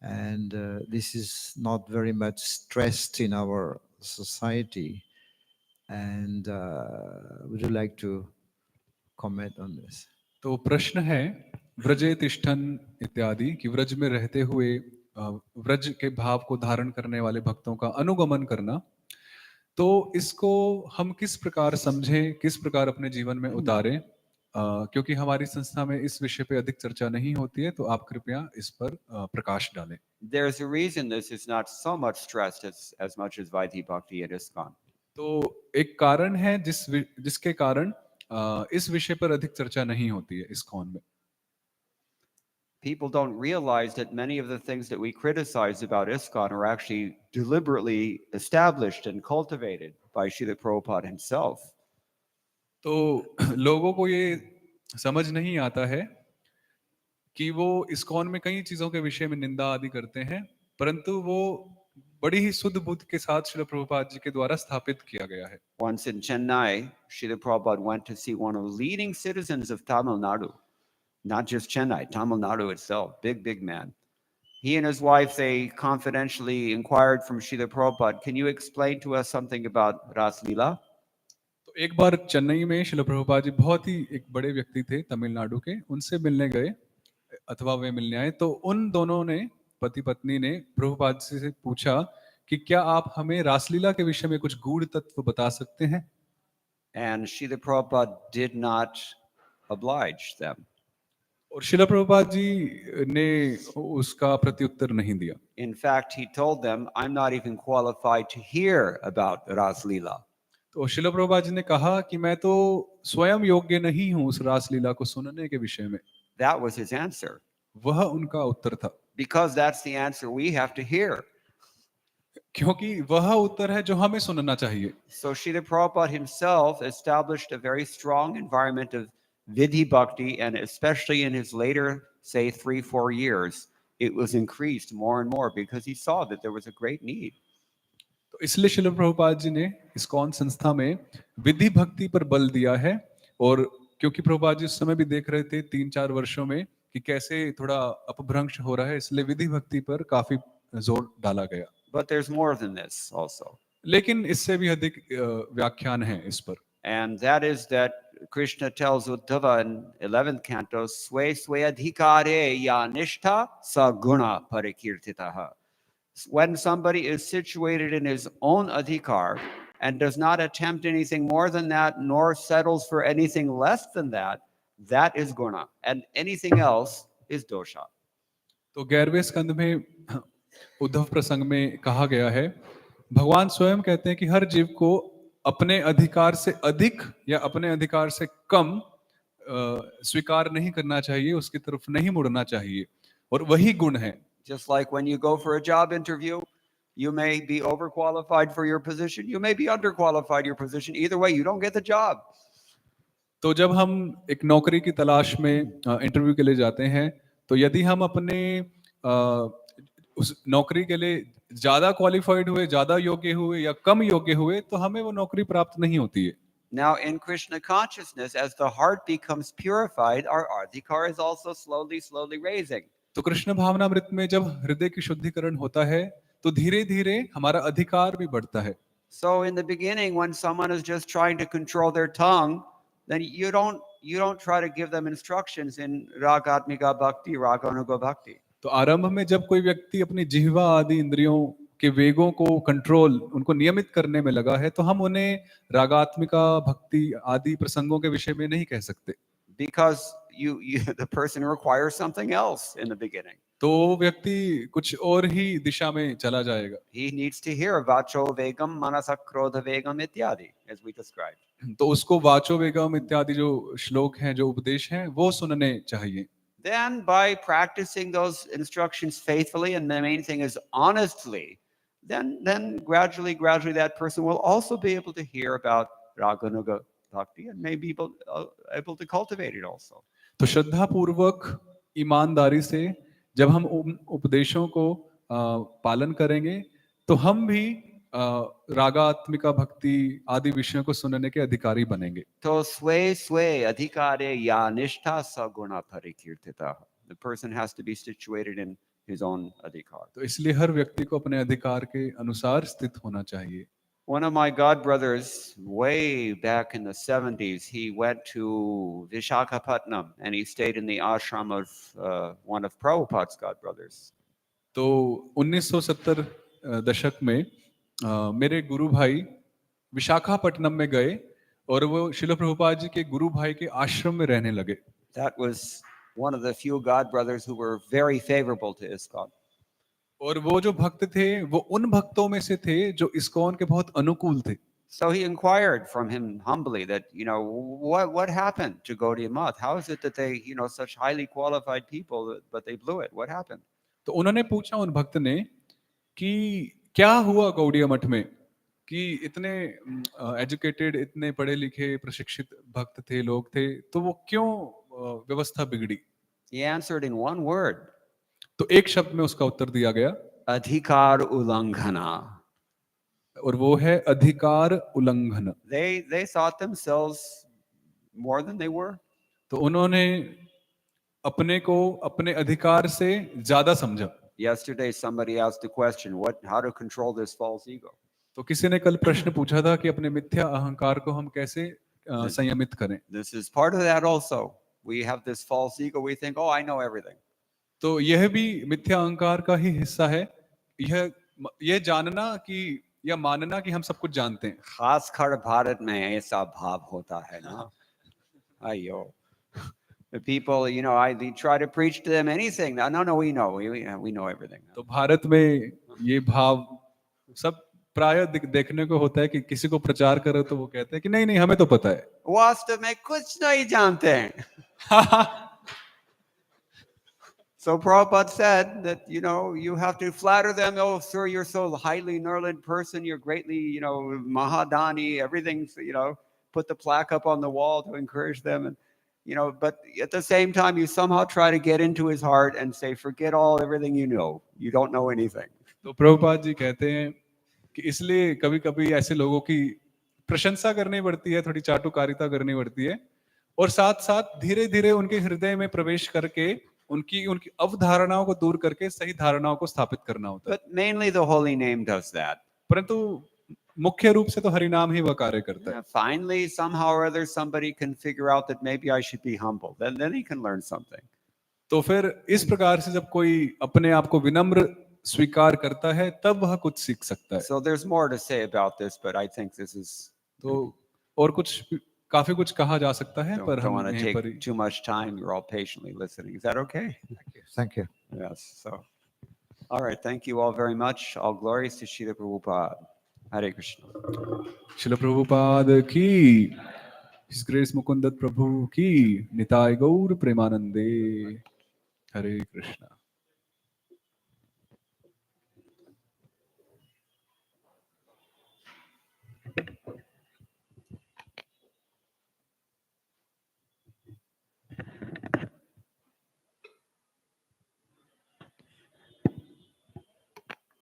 And this is not very much stressed in our society. And would you like to comment on this? तो प्रश्न है व्रजे तिष्ठन इत्यादि कि व्रज में रहते हुए व्रज के भाव को धारण करने वाले भक्तों का अनुगमन करना, तो इसको हम किस प्रकार समझें, किस प्रकार अपने जीवन में उतारें, क्योंकि हमारी संस्था में इस विषय पे अधिक चर्चा नहीं होती है, तो आप कृपया इस पर प्रकाश डालें। There's a reason this is not so much stressed as much as Vaidhi Bhakti and Iskcon. तो एक कारण है जिसके कारण इस विषय पर अधिक चर्चा नहीं होती है इस्कॉन में। People don't realize that many of the things that we criticize about Iskcon are actually deliberately established and cultivated by Srila Prabhupada himself. तो लोगों को ये समझ नहीं आता है कि वो इस्कॉन में कई चीजों के विषय में निंदा आदि करते हैं, परंतु वो बड़ी ही शुद्ध बुद्ध के साथ श्रील प्रभुपाद जी के द्वारा स्थापित किया गया है। Once in Chennai, Srila Prabhupada went to see one of the leading citizens of Tamil Nadu. Not just Chennai, Tamil Nadu itself, big man. He and his wife, they confidentially inquired from Srila Prabhupada, can you explain to us something about Ras Leela? तो एक बार चेन्नई में श्रील प्रभुपाद जी बहुत ही एक बड़े व्यक्ति थे तमिलनाडु के, उनसे मिलने गए अथवा वे मिलने आए, तो उन दोनों ने, पति पत्नी ने प्रभुपाद जी से पूछा कि क्या आप हमें रासलीला के विषय में कुछ गूढ़ तत्व बता सकते हैं? And Srila Prabhupada did not oblige them. और श्रील प्रभुपाद जी ने उसका प्रत्युत्तर नहीं दिया। In fact, he told them, I'm not even qualified to hear about Ras Leela. तो तो शिल प्रभुपाद जी ने कहा कि मैं तो स्वयं योग्य नहीं हूँ उस रासलीला को सुनने के विषय में। That was his answer. वह उनका उत्तर था, Because that's the answer we have to hear. क्योंकि वह उत्तर है जो हमें सुनना चाहिए। So Srila Prabhupada himself established a very strong environment of Vidhi Bhakti, and especially in his later, say, 3-4 years, it was increased more and more because he saw that there was a great need. तो इसलिए शिल प्रभुपाद जी ने ISKCON संस्था में विधि भक्ति पर बल दिया है, और क्योंकि प्रभुपाद जी उस समय भी देख रहे थे 3-4 वर्षों में कि कैसे थोड़ा अपभ्रंश हो रहा है, इसलिए विधि भक्ति पर काफी जोर डाला गया। But there's more than this also. लेकिन इससे भी अधिक व्याख्यान है इस पर, And that is that Krishna tells Uddhava in 11th canto, Swe Swe Adhikare Ya Nishtha Sa Guna Parikirtitaha. When somebody is situated in his own adhikar and does not attempt anything more than that, nor settles for anything less than that, that is guna. And anything else is dosha. तो 11वें स्कंद में उद्धव प्रसंग में कहा गया है, भगवान स्वयं कहते हैं कि हर जीव को अपने अधिकार से अधिक या अपने अधिकार से कम स्वीकार नहीं करना चाहिए, उसकी तरफ नहीं मुड़ना चाहिए, और वही गुण है। Just like when you go for a job interview, you may be overqualified for your position, you may be underqualified your position. Either way, you don't get the job. तो जब हम एक नौकरी की तलाश में इंटरव्यू के लिए जाते हैं, तो यदि हम अपने उस नौकरी के लिए ज्यादा क्वालिफाइड हुए, ज्यादा योग्य हुए या कम योग्य हुए, तो हमें वो नौकरी प्राप्त नहीं होती है। Now, in Krishna consciousness, as the heart becomes purified, our adhikar is also slowly raising. तो कृष्ण भावनामृत में जब हृदय की शुद्धिकरण होता है, तो धीरे धीरे हमारा अधिकार भी बढ़ता है। So in the beginning, when someone is just trying to control their tongue, then you don't try to give them instructions in ragatmika bhakti, raganuga bhakti. तो आरंभ में जब कोई व्यक्ति अपनी जिह्वा आदि इंद्रियों के वेगों को कंट्रोल, उनको नियमित करने में लगा है, तो हम उन्हें रागात्मिका भक्ति आदि प्रसंगों के विषय में नहीं कह सकते, Because the person requires something else in the beginning. तो वो व्यक्ति कुछ और ही दिशा में चला जाएगा। He needs to hear vacho vegam manasa krodha vegam ityadi, as we described. तो उसको वाचो वेगम इत्यादि जो श्लोक हैं, जो उपदेश हैं, वो सुनने चाहिए। Then by practicing those instructions faithfully, and the main thing is honestly, then gradually that person will also be able to hear about raganuga bhakti and may be able to cultivate it also. तो श्रद्धा पूर्वक ईमानदारी से जब हम उपदेशों को पालन करेंगे, तो हम भी रागात्मिका भक्ति आदि विषयों को सुनने के अधिकारी बनेंगे। तो स्वे अधिकारे या निष्ठा sagुणा परिकीर्तिता. The person has to be situated in his own adhikar. तो इसलिए हर व्यक्ति को अपने अधिकार के अनुसार स्थित होना चाहिए। One of my god brothers, way back in the 70s, he went to Vishakhapatnam and he stayed in the ashram of one of Prabhupada's god brothers. तो 1970 दशक में मेरे गुरु भाई विशाखापट्टनम में गए और वो शिल प्रभुपाद जी के गुरु भाई के आश्रम में रहने लगे। That was one of the few god brothers who were very favorable to Iskcon. और वो जो भक्त थे, वो उन भक्तों में से थे जो इस्कॉन के बहुत अनुकूल थे। So he inquired from him humbly that, what happened to Gaudiya Math? How is it that they, such highly qualified people, but they blew it? What happened? तो उन्होंने पूछा उन भक्त ने कि क्या हुआ गौड़िया मठ में, कि इतने एजुकेटेड, इतने पढ़े लिखे प्रशिक्षित भक्त थे, लोग थे, तो वो क्यों व्यवस्था बिगड़ी? He answered in one word. तो एक शब्द में उसका उत्तर दिया गया, Adhikar ulanghana. और वो है अधिकार उल्लंघन। They thought themselves more than they were. तो उन्होंने अपने को अपने अधिकार से ज्यादा समझा। Yesterday somebody asked a question, how to control this false ego? तो किसी ने कल प्रश्न पूछा था कि अपने मिथ्या अहंकार को हम कैसे संयमित करें। This is part of that also. We have this false ego. We think, I know everything. तो यह भी मिथ्या अहंकार का ही हिस्सा है, यह जानना कि या मानना कि हम सब कुछ जानते हैं। खासकर भारत में ऐसा भाव होता है ना। Ayo. The people, they try to preach to them anything. No, we know. We know everything. तो भारत में ये भाव सब प्राय देखने को होता है कि किसी को प्रचार करो तो वो कहते हैं कि नहीं नहीं हमें तो पता है. वास्तव में कुछ नहीं जानते हैं. So Prabhupada said that, you have to flatter them. Oh, sir, you're so highly learned person. You're greatly, Mahadani, everything's, put the plaque up on the wall to encourage them. And, but at the same time, you somehow try to get into his heart and say, forget everything you know. You don't know anything. तो प्रभुपाद जी कहते हैं कि इसलिए कभी कभी ऐसे लोगों की प्रशंसा करनी पड़ती है, थोड़ी चाटुकारिता करनी पड़ती है, और साथ साथ धीरे धीरे उनके हृदय में प्रवेश करके उनकी उनकी अवधारणाओं को दूर करके सही धारणाओं को स्थापित करना होता है. But mainly the holy name does that. परंतु मुख्य रूप से तो हरिनाम ही वह कार्य करता है. Finally, somehow or other, somebody can figure out that maybe I should be humble. Then he can learn something. तो फिर इस प्रकार से जब कोई अपने आप को विनम्र स्वीकार करता है तब वह कुछ सीख सकता है. So there's more to say about this, but I think this is. तो और काफी कुछ कहा जा सकता है, पर Don't हम want to यहीं पर take too much time. You're all patiently listening. Is that okay? Thank you. Yes. So, all right. Thank you all very much. All glories to Srila Prabhupada. Hare Krishna. Srila Prabhupada की, His Grace Mukunda प्रभु की, निताय गौर प्रेमानंदे. हरे कृष्णा.